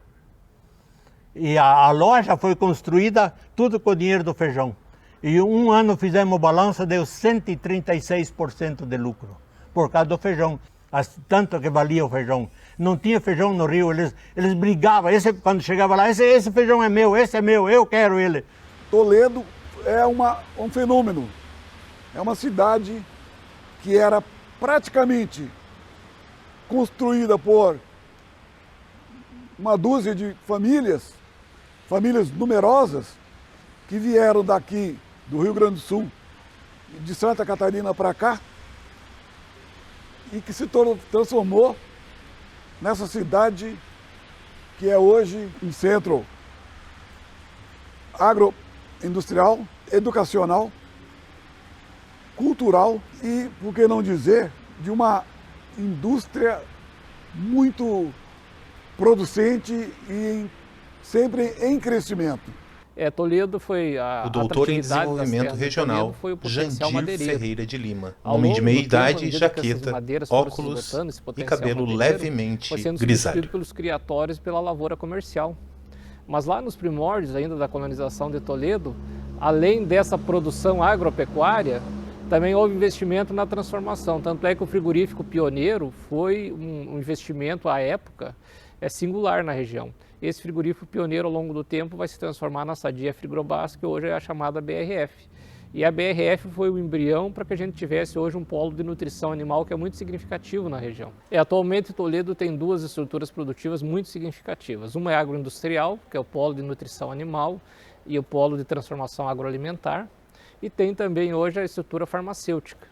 E a loja foi construída tudo com o dinheiro do feijão. E um ano fizemos balança, deu 136% de lucro, por causa do feijão, tanto que valia o feijão. Não tinha feijão no Rio, eles brigavam, quando chegava lá, esse feijão é meu, esse é meu, eu quero ele. Toledo é um fenômeno, é uma cidade que era praticamente construída por uma dúzia de famílias numerosas, que vieram daqui do Rio Grande do Sul, de Santa Catarina para cá, e que se transformou nessa cidade que é hoje um centro agroindustrial, educacional, cultural e, por que não dizer, de uma indústria muito producente e sempre em crescimento. Toledo foi o doutor em desenvolvimento regional, Jandir Ferreira de Lima, homem de meia idade, jaqueta, óculos e cabelo levemente grisalho. Pelos criatórios e pela lavoura comercial. Mas lá nos primórdios ainda da colonização de Toledo, além dessa produção agropecuária, também houve investimento na transformação. Tanto é que o frigorífico pioneiro foi um investimento à época singular na região. Esse frigorífico pioneiro, ao longo do tempo, vai se transformar na Sadia Frigrobas, que hoje é a chamada BRF. E a BRF foi o embrião para que a gente tivesse hoje um polo de nutrição animal que é muito significativo na região. Atualmente, Toledo tem duas estruturas produtivas muito significativas. Uma é agroindustrial, que é o polo de nutrição animal e o polo de transformação agroalimentar. E tem também hoje a estrutura farmacêutica.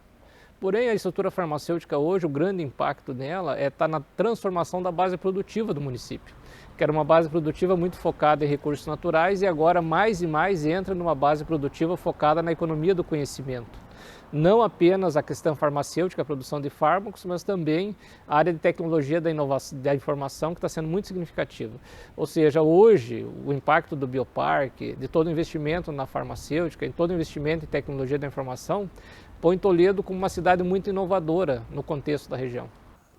Porém, a estrutura farmacêutica hoje, o grande impacto dela está na transformação da base produtiva do município, que era uma base produtiva muito focada em recursos naturais e agora mais e mais entra numa base produtiva focada na economia do conhecimento. Não apenas a questão farmacêutica, a produção de fármacos, mas também a área de tecnologia da inovação, da informação, que está sendo muito significativa. Ou seja, hoje, o impacto do bioparque, de todo o investimento na farmacêutica, em todo o investimento em tecnologia da informação, põe Toledo como uma cidade muito inovadora no contexto da região.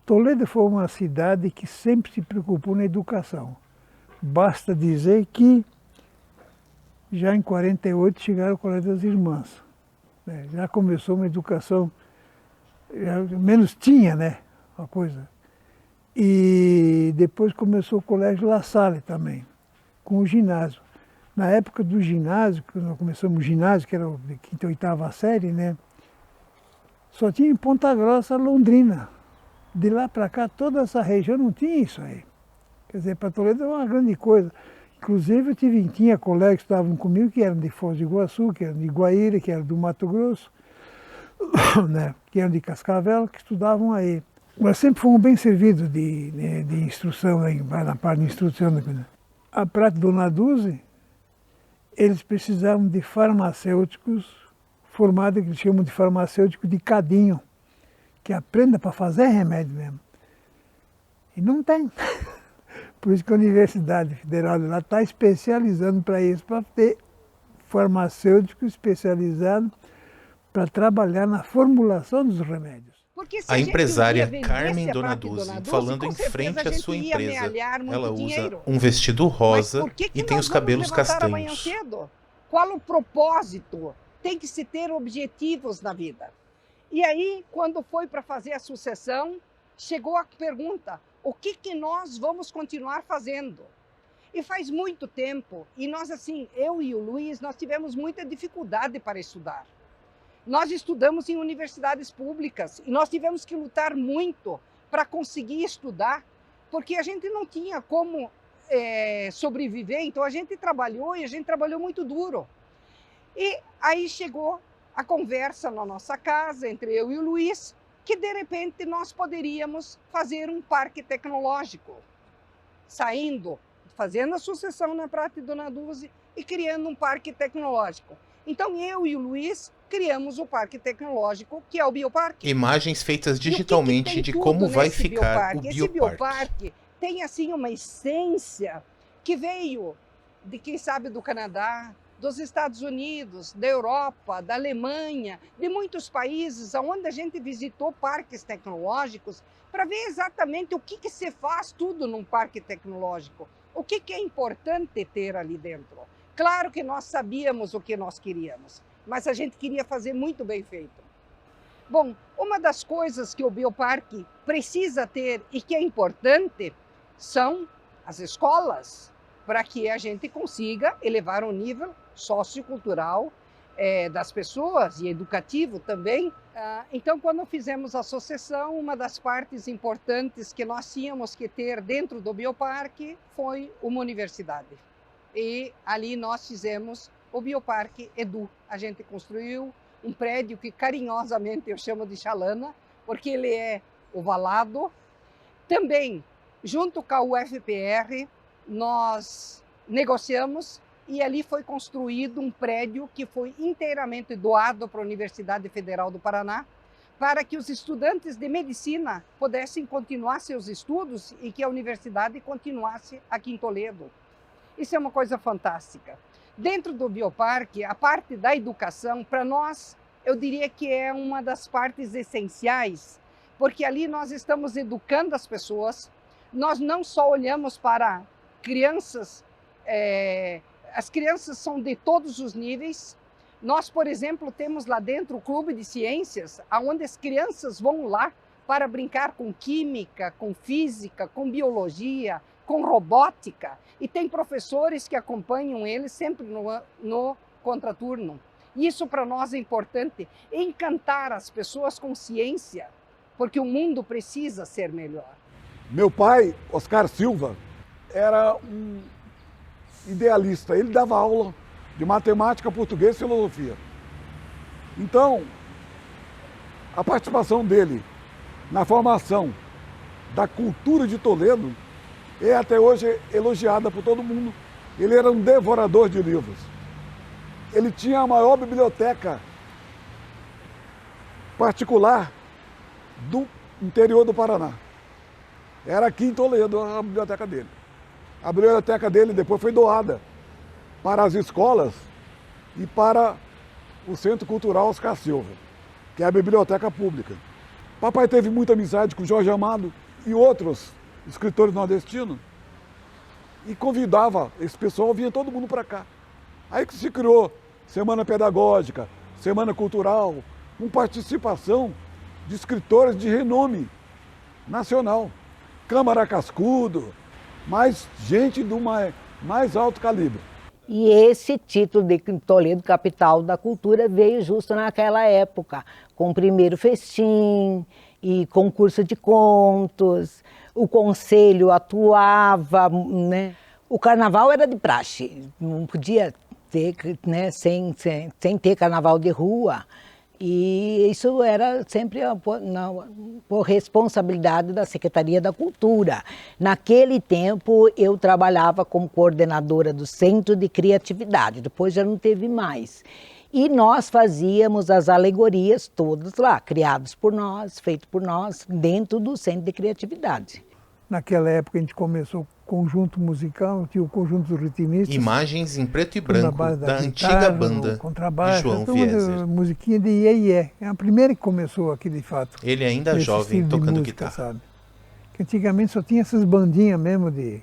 Toledo foi uma cidade que sempre se preocupou na educação. Basta dizer que já em 48 chegaram o Colégio das Irmãs. Já começou uma educação, menos tinha, né, uma coisa. E depois começou o Colégio La Salle também, com o ginásio. Na época do ginásio, quando nós começamos o ginásio, que era de 5ª e 8ª série, né, só tinha em Ponta Grossa, Londrina. De lá para cá, toda essa região não tinha isso aí. Quer dizer, para Toledo é uma grande coisa. Inclusive, tinha colegas que estavam comigo que eram de Foz do Iguaçu, que eram de Guaíra, que eram do Mato Grosso, né, que eram de Cascavel, que estudavam aí. Nós sempre fomos bem servidos de instrução, na parte de instrução. A Prata Dona Dulce, eles precisavam de farmacêuticos formados, que eles chamam de farmacêutico de cadinho, que aprenda para fazer remédio mesmo. E não tem. Por isso que a Universidade Federal de lá está especializando para isso, para ter farmacêutico especializado para trabalhar na formulação dos remédios. A empresária Carmen Donaduzzi, falando em frente à sua empresa, ela usa um vestido rosa e tem os cabelos castanhos. Qual o propósito? Tem que se ter objetivos na vida. E aí, quando foi para fazer a sucessão, chegou a pergunta: o que nós vamos continuar fazendo? E faz muito tempo, e nós assim, eu e o Luiz, nós tivemos muita dificuldade para estudar. Nós estudamos em universidades públicas e nós tivemos que lutar muito para conseguir estudar, porque a gente não tinha como sobreviver, então a gente trabalhou e a gente trabalhou muito duro. E aí chegou a conversa na nossa casa, entre eu e o Luiz, que de repente nós poderíamos fazer um parque tecnológico, fazendo a sucessão na Prata e Donaduzzi e criando um parque tecnológico. Então eu e o Luiz criamos o parque tecnológico, que é o Bioparque. Imagens feitas digitalmente de como vai ficar o Bioparque. Esse Bioparque tem assim uma essência que veio de, quem sabe, do Canadá, dos Estados Unidos, da Europa, da Alemanha, de muitos países onde a gente visitou parques tecnológicos para ver exatamente o que se faz tudo num parque tecnológico, o que é importante ter ali dentro. Claro que nós sabíamos o que nós queríamos, mas a gente queria fazer muito bem feito. Bom, uma das coisas que o Bioparque precisa ter e que é importante são as escolas, para que a gente consiga elevar o nível sociocultural das pessoas e educativo também. Então, quando fizemos a associação, uma das partes importantes que nós tínhamos que ter dentro do Bioparque foi uma universidade. E ali nós fizemos o Bioparque Edu. A gente construiu um prédio que carinhosamente eu chamo de Chalana, porque ele é ovalado. Também, junto com a UFPR, nós negociamos e ali foi construído um prédio que foi inteiramente doado para a Universidade Federal do Paraná, para que os estudantes de medicina pudessem continuar seus estudos e que a universidade continuasse aqui em Toledo. Isso é uma coisa fantástica. Dentro do Bioparque, a parte da educação, para nós, eu diria que é uma das partes essenciais, porque ali nós estamos educando as pessoas, nós não só olhamos para crianças, as crianças são de todos os níveis. Nós, por exemplo, temos lá dentro o Clube de Ciências, onde as crianças vão lá para brincar com química, com física, com biologia, com robótica, e tem professores que acompanham eles sempre no contraturno. Isso para nós é importante, encantar as pessoas com ciência, porque o mundo precisa ser melhor. Meu pai, Oscar Silva, era um idealista. Ele dava aula de matemática, português e filosofia. Então, a participação dele na formação da cultura de Toledo é até hoje elogiada por todo mundo. Ele era um devorador de livros. Ele tinha a maior biblioteca particular do interior do Paraná. Era aqui em Toledo a biblioteca dele. A biblioteca dele depois foi doada para as escolas e para o Centro Cultural Oscar Silva, que é a biblioteca pública. Papai teve muita amizade com Jorge Amado e outros escritores nordestinos e convidava esse pessoal, vinha todo mundo para cá. Aí que se criou Semana Pedagógica, Semana Cultural, com participação de escritores de renome nacional. Câmara Cascudo, mais gente do mais alto calibre. E esse título de Toledo, capital da cultura, veio justo naquela época, com o primeiro festim e concurso de contos, o conselho atuava, né? O carnaval era de praxe, não podia ter, né, sem ter carnaval de rua. E isso era sempre por responsabilidade da Secretaria da Cultura. Naquele tempo eu trabalhava como coordenadora do Centro de Criatividade, depois já não teve mais. E nós fazíamos as alegorias todas lá, criadas por nós, feitas por nós, dentro do Centro de Criatividade. Naquela época a gente começou conjunto musical, tinha o conjunto dos ritmistas. Imagens em preto e branco da guitarra, antiga banda de contrabaixo, João Vieser. musiquinha de iê-iê. É a primeira que começou aqui, de fato. Ele ainda jovem tocando música, guitarra. Sabe? Que antigamente só tinha essas bandinhas mesmo de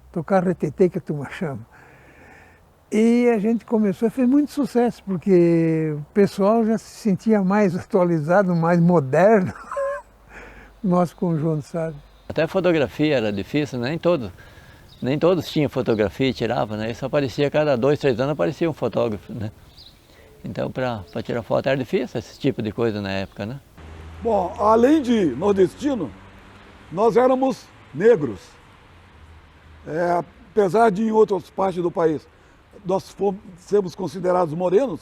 tocar retetê, que a turma chama. E a gente começou e fez muito sucesso, porque o pessoal já se sentia mais atualizado, mais moderno, nosso conjunto, sabe? Até fotografia era difícil, nem todos tinham fotografia e tiravam, né? Isso aparecia cada 2, 3 anos, aparecia um fotógrafo, né? Então, para tirar foto era difícil esse tipo de coisa na época, né? Bom, além de nordestino, nós éramos negros. Apesar de em outras partes do país nós sermos considerados morenos,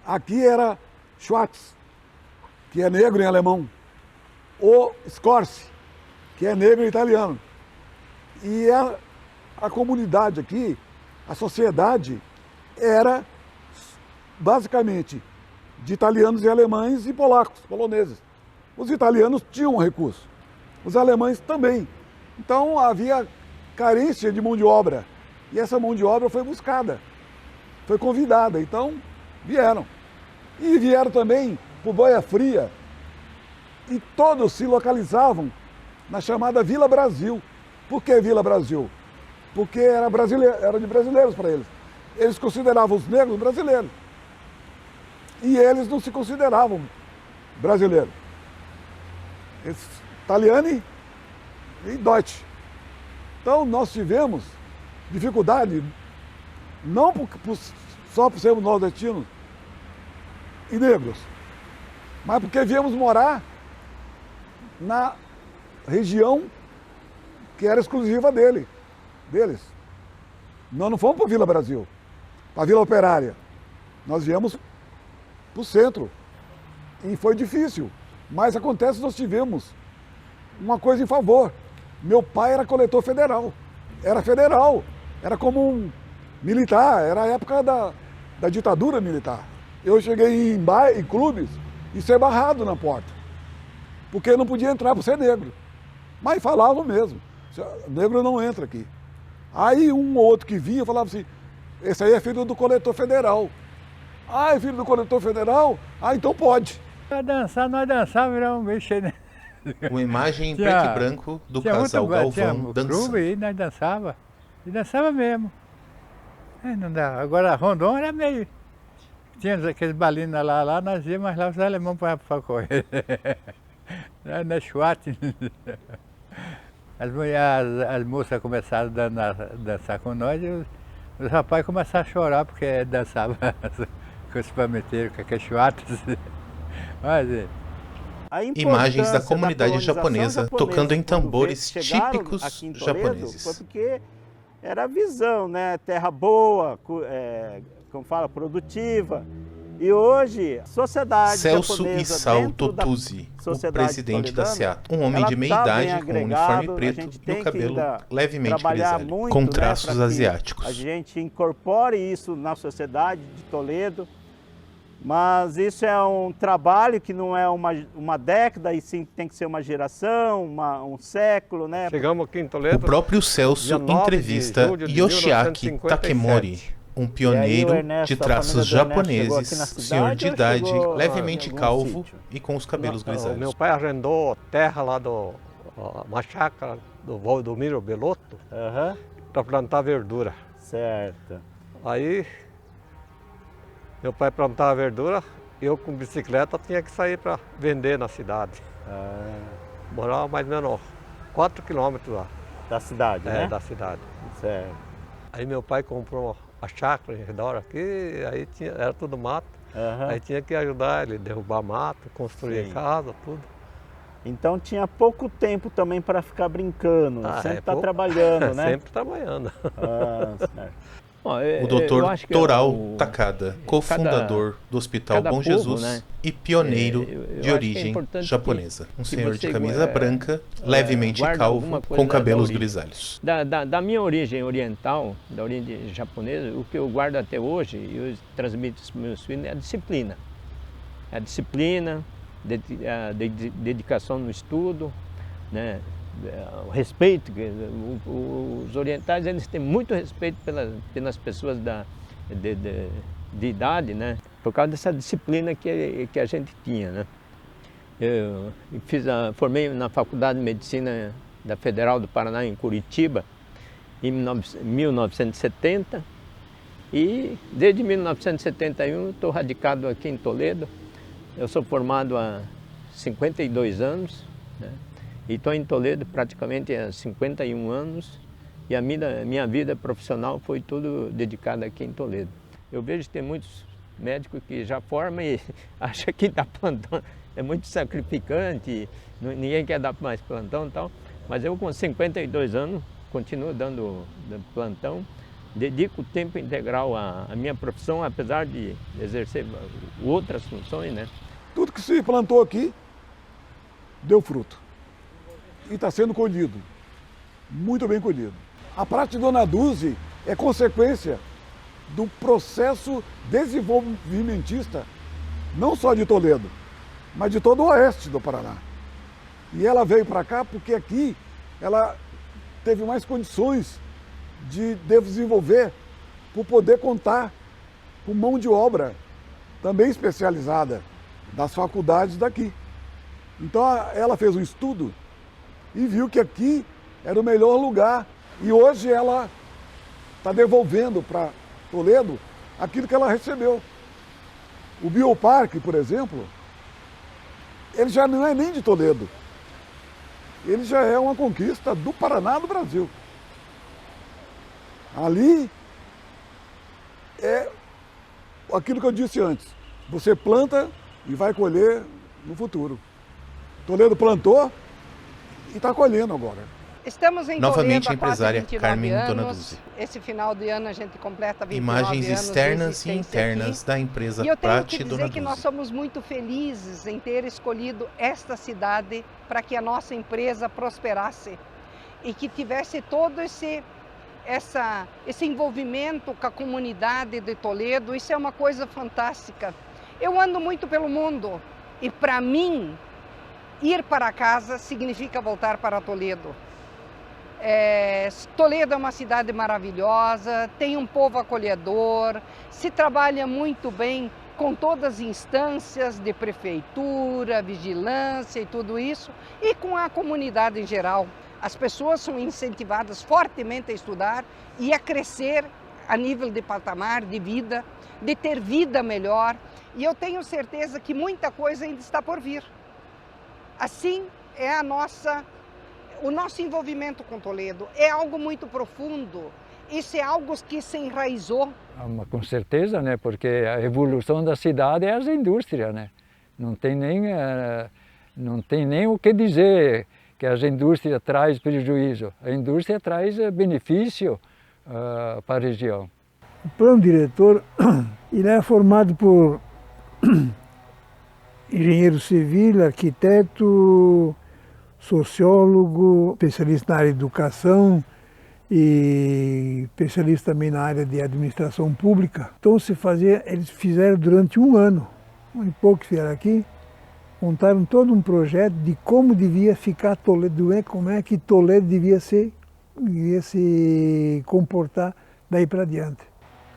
aqui era Schwarz, que é negro em alemão, ou Scorsi, que é negro em italiano. E a comunidade aqui, a sociedade, era basicamente de italianos e alemães e polacos, poloneses. Os italianos tinham recurso, os alemães também. Então havia carência de mão de obra. E essa mão de obra foi buscada, foi convidada, então vieram. E vieram também por Boia Fria, e todos se localizavam na chamada Vila Brasil. Por que Vila Brasil? Porque era de brasileiros para eles. Eles consideravam os negros brasileiros. E eles não se consideravam brasileiros. Italiani e Deutsch. Então nós tivemos dificuldade, não só por sermos nordestinos e negros, mas porque viemos morar na região que era exclusiva deles. Nós não fomos para Vila Brasil, para Vila Operária. Nós viemos para o centro e foi difícil, mas acontece que nós tivemos uma coisa em favor. Meu pai era coletor federal, era como um militar, era a época da ditadura militar. Eu cheguei em clubes e ser barrado na porta, porque não podia entrar por ser negro. Mas falavam mesmo, negro não entra aqui. Aí um ou outro que vinha falava assim, esse aí é filho do coletor federal. Ah, é filho do coletor federal? Ah, então pode. Nós dançávamos, era um bicho, né? Uma imagem em preto e branco do casal Galvão dançando. E nós dançava, e dançava mesmo. Não dá. Agora Rondon era meio... Tinha aqueles balinas lá nós íamos, mas lá os alemães para correr. Na Schwarz. As moças começaram a dançar com nós e os rapazes começaram a chorar porque dançavam com os palmeteiros, com aqueles Schwarz. Mas, imagens da comunidade japonesa tocando em tambores típicos japoneses. Foi porque era a visão, né? Terra boa, como fala, produtiva. E hoje, a sociedade Celso Isao Totuzzi, o presidente da SEATO, um homem de meia idade com um uniforme preto e o cabelo levemente grisalho, com traços asiáticos. A gente incorpore isso na sociedade de Toledo. Mas isso é um trabalho que não é uma década, e sim tem que ser uma geração, um século, né? Chegamos aqui em Toledo. O próprio Celso entrevista Yoshiaki Takemori, um pioneiro de traços japoneses, senhor de idade, levemente calvo e com os cabelos grisalhos. Meu pai arrendou terra lá uma chácara do Valdomiro Belotto para plantar verdura. Certo. Aí meu pai plantava verdura, eu com bicicleta tinha que sair para vender na cidade. Morava mais ou menos 4 quilômetros lá. Da cidade, né? Da cidade. Certo. Aí meu pai comprou a chácara em redor aqui, aí era tudo mato. Aí tinha que ajudar ele a derrubar mato, construir casa, tudo. Então tinha pouco tempo também para ficar brincando, sempre está trabalhando, né? Sempre trabalhando. Certo. O Dr. Toral Takada, cofundador do Hospital Bom Jesus, né? E pioneiro de origem japonesa. Um senhor de camisa branca, levemente calvo, com cabelos grisalhos. Da minha origem oriental, da origem japonesa, o que eu guardo até hoje e eu transmito para os meus filhos é a disciplina. A disciplina, a dedicação no estudo, né? o respeito, os orientais eles têm muito respeito pelas pessoas de idade, né? Por causa dessa disciplina que a gente tinha, né? Eu formei na Faculdade de Medicina da Federal do Paraná, em Curitiba, em 1970, e desde 1971 estou radicado aqui em Toledo. Eu sou formado há 52 anos, né? E estou em Toledo praticamente há 51 anos, e a minha vida profissional foi tudo dedicada aqui em Toledo. Eu vejo que tem muitos médicos que já formam e acham que dá plantão é muito sacrificante, ninguém quer dar mais plantão e tal, mas eu com 52 anos continuo dando plantão, dedico tempo integral à minha profissão, apesar de exercer outras funções, né? Tudo que se plantou aqui deu fruto e está sendo colhido, muito bem colhido. A prática de Dona Dulce é consequência do processo desenvolvimentista, não só de Toledo, mas de todo o oeste do Paraná. E ela veio para cá porque aqui ela teve mais condições de desenvolver, por poder contar com mão de obra também especializada das faculdades daqui. Então ela fez um estudo e viu que aqui era o melhor lugar. E hoje ela está devolvendo para Toledo aquilo que ela recebeu. O Bioparque, por exemplo, ele já não é nem de Toledo. Ele já é uma conquista do Paraná, do Brasil. Ali é aquilo que eu disse antes. Você planta e vai colher no futuro. Toledo plantou e está colhendo agora. Estamos em Novamente Toledo a empresária 29 Carmen anos. Dona Dulce. Esse final de ano a gente completa 29 Imagens anos externas de e existência internas aqui. da empresa E eu tenho Prate que Dona dizer que nós Dulce. somos muito felizes em ter escolhido esta cidade para que a nossa empresa prosperasse e que tivesse todo esse envolvimento com a comunidade de Toledo. Isso é uma coisa fantástica. Eu ando muito pelo mundo e, para mim, ir para casa significa voltar para Toledo. Toledo é uma cidade maravilhosa, tem um povo acolhedor, se trabalha muito bem com todas as instâncias de prefeitura, vigilância e tudo isso, e com a comunidade em geral. As pessoas são incentivadas fortemente a estudar e a crescer a nível de patamar, de vida, de ter vida melhor. E eu tenho certeza que muita coisa ainda está por vir. Assim é o nosso envolvimento com Toledo. É algo muito profundo. Isso é algo que se enraizou. Com certeza, né? Porque a evolução da cidade é as indústrias, né? Não tem nem o que dizer que as indústrias traz prejuízo. A indústria traz benefício para a região. O plano diretor ele é formado por engenheiro civil, arquiteto, sociólogo, especialista na área de educação e especialista também na área de administração pública. Então eles fizeram durante um ano e pouco que vieram aqui, montaram todo um projeto de como devia ficar Toledo, como é que Toledo devia se comportar daí para diante.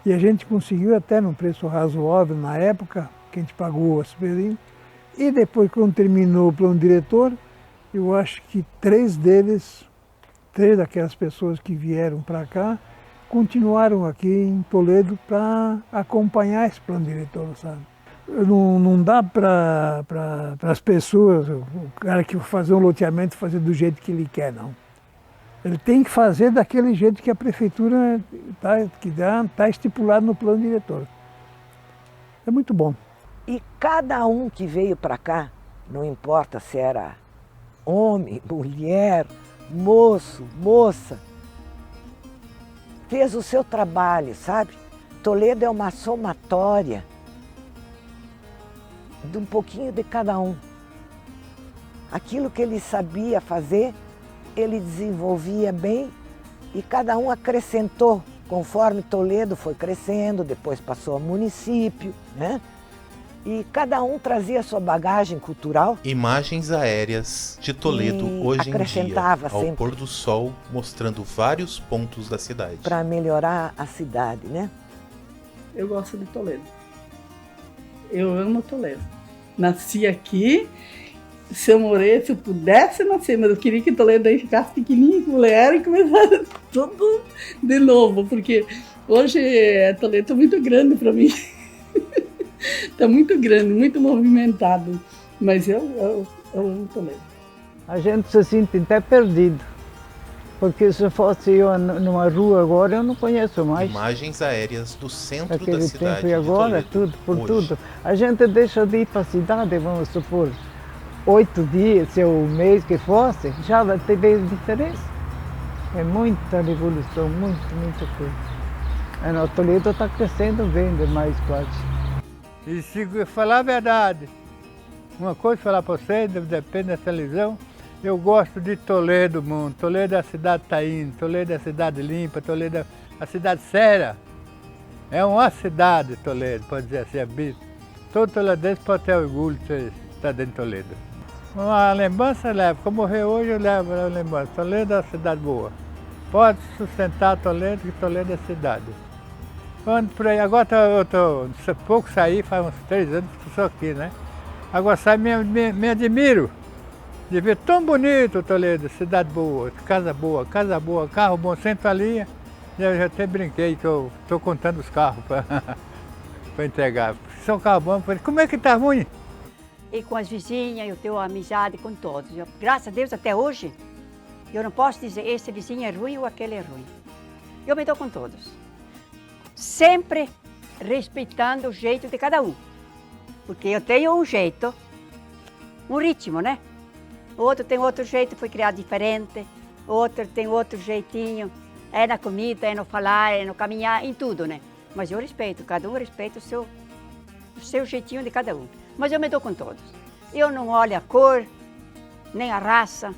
E a gente conseguiu até num preço razoável na época, que a gente pagou as coisas. E depois, quando terminou o plano diretor, eu acho que três daquelas pessoas que vieram para cá, continuaram aqui em Toledo para acompanhar esse plano diretor, sabe? Não dá para as pessoas, o cara que fazer um loteamento, fazer do jeito que ele quer, não. Ele tem que fazer daquele jeito que a prefeitura está estipulado no plano diretor. É muito bom. E cada um que veio para cá, não importa se era homem, mulher, moço, moça, fez o seu trabalho, sabe? Toledo é uma somatória de um pouquinho de cada um. Aquilo que ele sabia fazer, ele desenvolvia bem e cada um acrescentou, conforme Toledo foi crescendo, depois passou a município, né? E cada um trazia sua bagagem cultural. Imagens aéreas de Toledo hoje em dia, acrescentava ao sempre. pôr do sol, mostrando vários pontos da cidade. Para melhorar a cidade, né? Eu gosto de Toledo. Eu amo Toledo. Nasci aqui. Se eu pudesse nascer, mas eu queria que Toledo aí ficasse pequenininho como ele era e começasse tudo de novo, porque hoje Toledo está muito grande para mim. Está muito grande, muito movimentado, mas eu amo Toledo. A gente se sente até perdido, porque se fosse eu numa rua agora, eu não conheço mais. Imagens aéreas do centro Daquele da cidade tempo e agora, de Toledo, tudo, por hoje. tudo. A gente deixa de ir para a cidade, vamos supor, 8 dias, se é o mês que fosse, já vai ter diferença. É muita revolução, muita coisa. O Toledo está crescendo bem demais, quase. E se falar a verdade, uma coisa falar para você, depende da televisão, eu gosto de Toledo, mundo. Toledo é a cidade que está indo, Toledo é a cidade limpa, Toledo é a cidade séria. É uma cidade, Toledo, pode dizer assim, habita. Todo toledense pode ter orgulho de estar dentro de Toledo. Uma lembrança leva, como morrer hoje eu levo a lembrança. Toledo é uma cidade boa. Pode sustentar Toledo, que Toledo é cidade. Ando por aí, agora pouco saí, faz uns 3 anos que estou aqui, né? Agora saio, me admiro de ver tão bonito Toledo, cidade boa, casa boa, carro bom, sento ali, eu já até brinquei que eu estou contando os carros para entregar. São carros bons, como é que está ruim? E com as vizinhas, eu tenho amizade com todos. Graças a Deus, até hoje, eu não posso dizer esse vizinho é ruim ou aquele é ruim. Eu me dou com todos. Sempre respeitando o jeito de cada um. Porque eu tenho um jeito, um ritmo, né? O outro tem outro jeito, foi criado diferente. O outro tem outro jeitinho. É na comida, é no falar, é no caminhar, em tudo, né? Mas eu respeito, cada um respeita o seu jeitinho de cada um. Mas eu me dou com todos. Eu não olho a cor, nem a raça.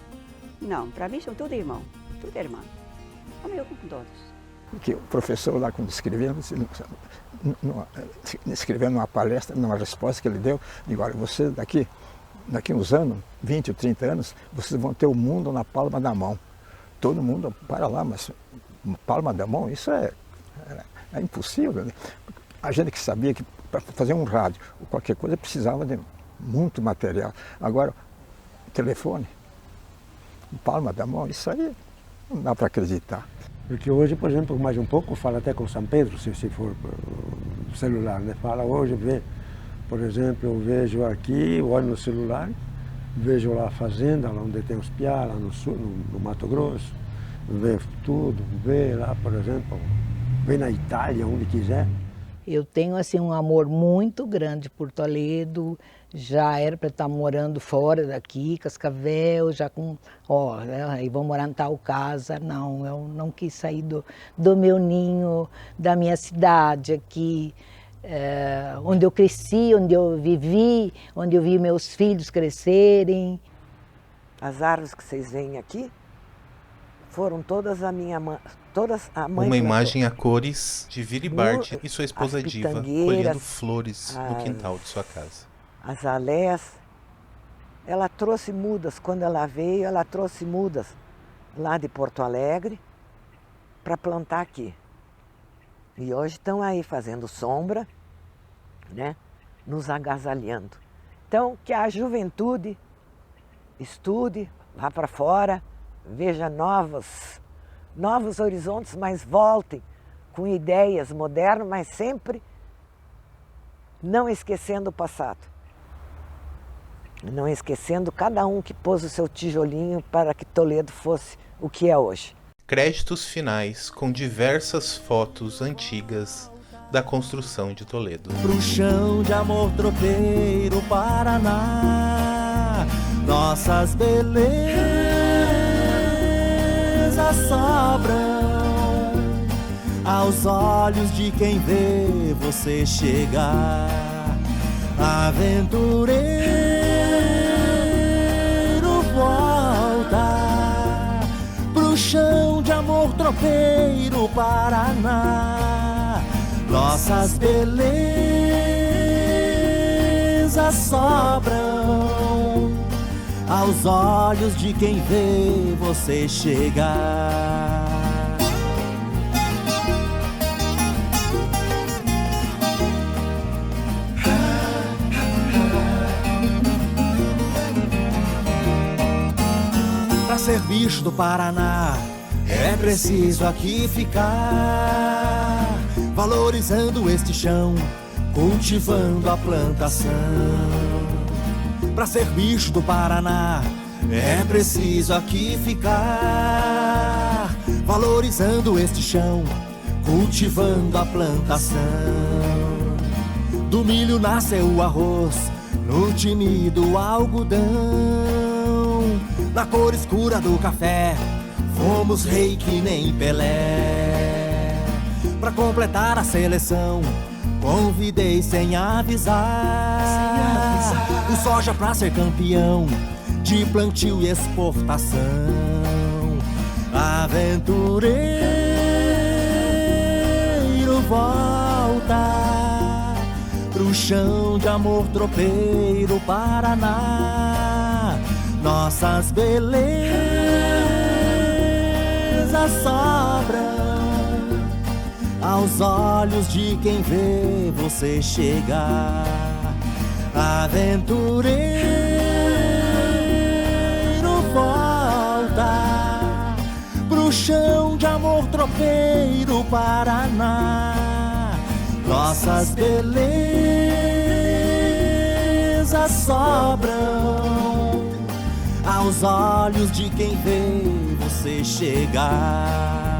Não, para mim são tudo irmão, tudo irmão. Eu me dou com todos. Porque o professor lá, quando escrevia numa palestra, numa resposta que ele deu, digo, olha, você daqui uns anos, 20 ou 30 anos, vocês vão ter o mundo na palma da mão. Todo mundo para lá, mas palma da mão, isso é impossível, né? A gente que sabia que para fazer um rádio ou qualquer coisa precisava de muito material. Agora, telefone, palma da mão, isso aí não dá para acreditar. Porque hoje, por exemplo, mais um pouco, fala até com São Pedro, se for celular, né? Fala hoje, vê, por exemplo, eu vejo aqui, eu olho no celular, vejo lá a fazenda, lá onde tem os piá, lá no sul, no Mato Grosso, vê tudo, vê lá, por exemplo, vê na Itália, onde quiser. Eu tenho assim um amor muito grande por Toledo, já era para estar morando fora daqui, Cascavel, já com, aí vou morar em tal casa. Não, eu não quis sair do meu ninho, da minha cidade aqui, onde eu cresci, onde eu vivi, onde eu vi meus filhos crescerem. As árvores que vocês veem aqui foram todas a minha mãe. Uma imagem a cores de Vili Bart e sua esposa Diva colhendo flores no quintal de sua casa. As alés, ela trouxe mudas, quando ela veio, ela trouxe mudas lá de Porto Alegre para plantar aqui. E hoje estão aí fazendo sombra, né, nos agasalhando. Então, que a juventude estude, vá para fora, veja novos horizontes, mas voltem com ideias modernas, mas sempre não esquecendo o passado. Não esquecendo cada um que pôs o seu tijolinho para que Toledo fosse o que é hoje. Créditos finais com diversas fotos antigas da construção de Toledo. Pro chão de amor tropeiro, Paraná, nossas belezas sobram aos olhos de quem vê você chegar. Aventureiro, volta pro chão de amor tropeiro, Paraná, nossas belezas belezas sobram aos olhos de quem vê você chegar. Pra ser bicho do Paraná, é preciso aqui ficar, valorizando este chão, cultivando a plantação. Pra ser bicho do Paraná, é preciso aqui ficar, valorizando este chão, cultivando a plantação. Do milho nasceu o arroz, no tinido algodão, na cor escura do café, fomos rei que nem Pelé. Pra completar a seleção, convidei sem avisar, o soja pra ser campeão de plantio e exportação. Aventureiro, volta pro chão de amor tropeiro, Paraná. Nossas belezas sobram aos olhos de quem vê você chegar. Aventureiro, volta pro chão de amor tropeiro, Paraná. Nossas belezas sobram aos olhos de quem vê você chegar.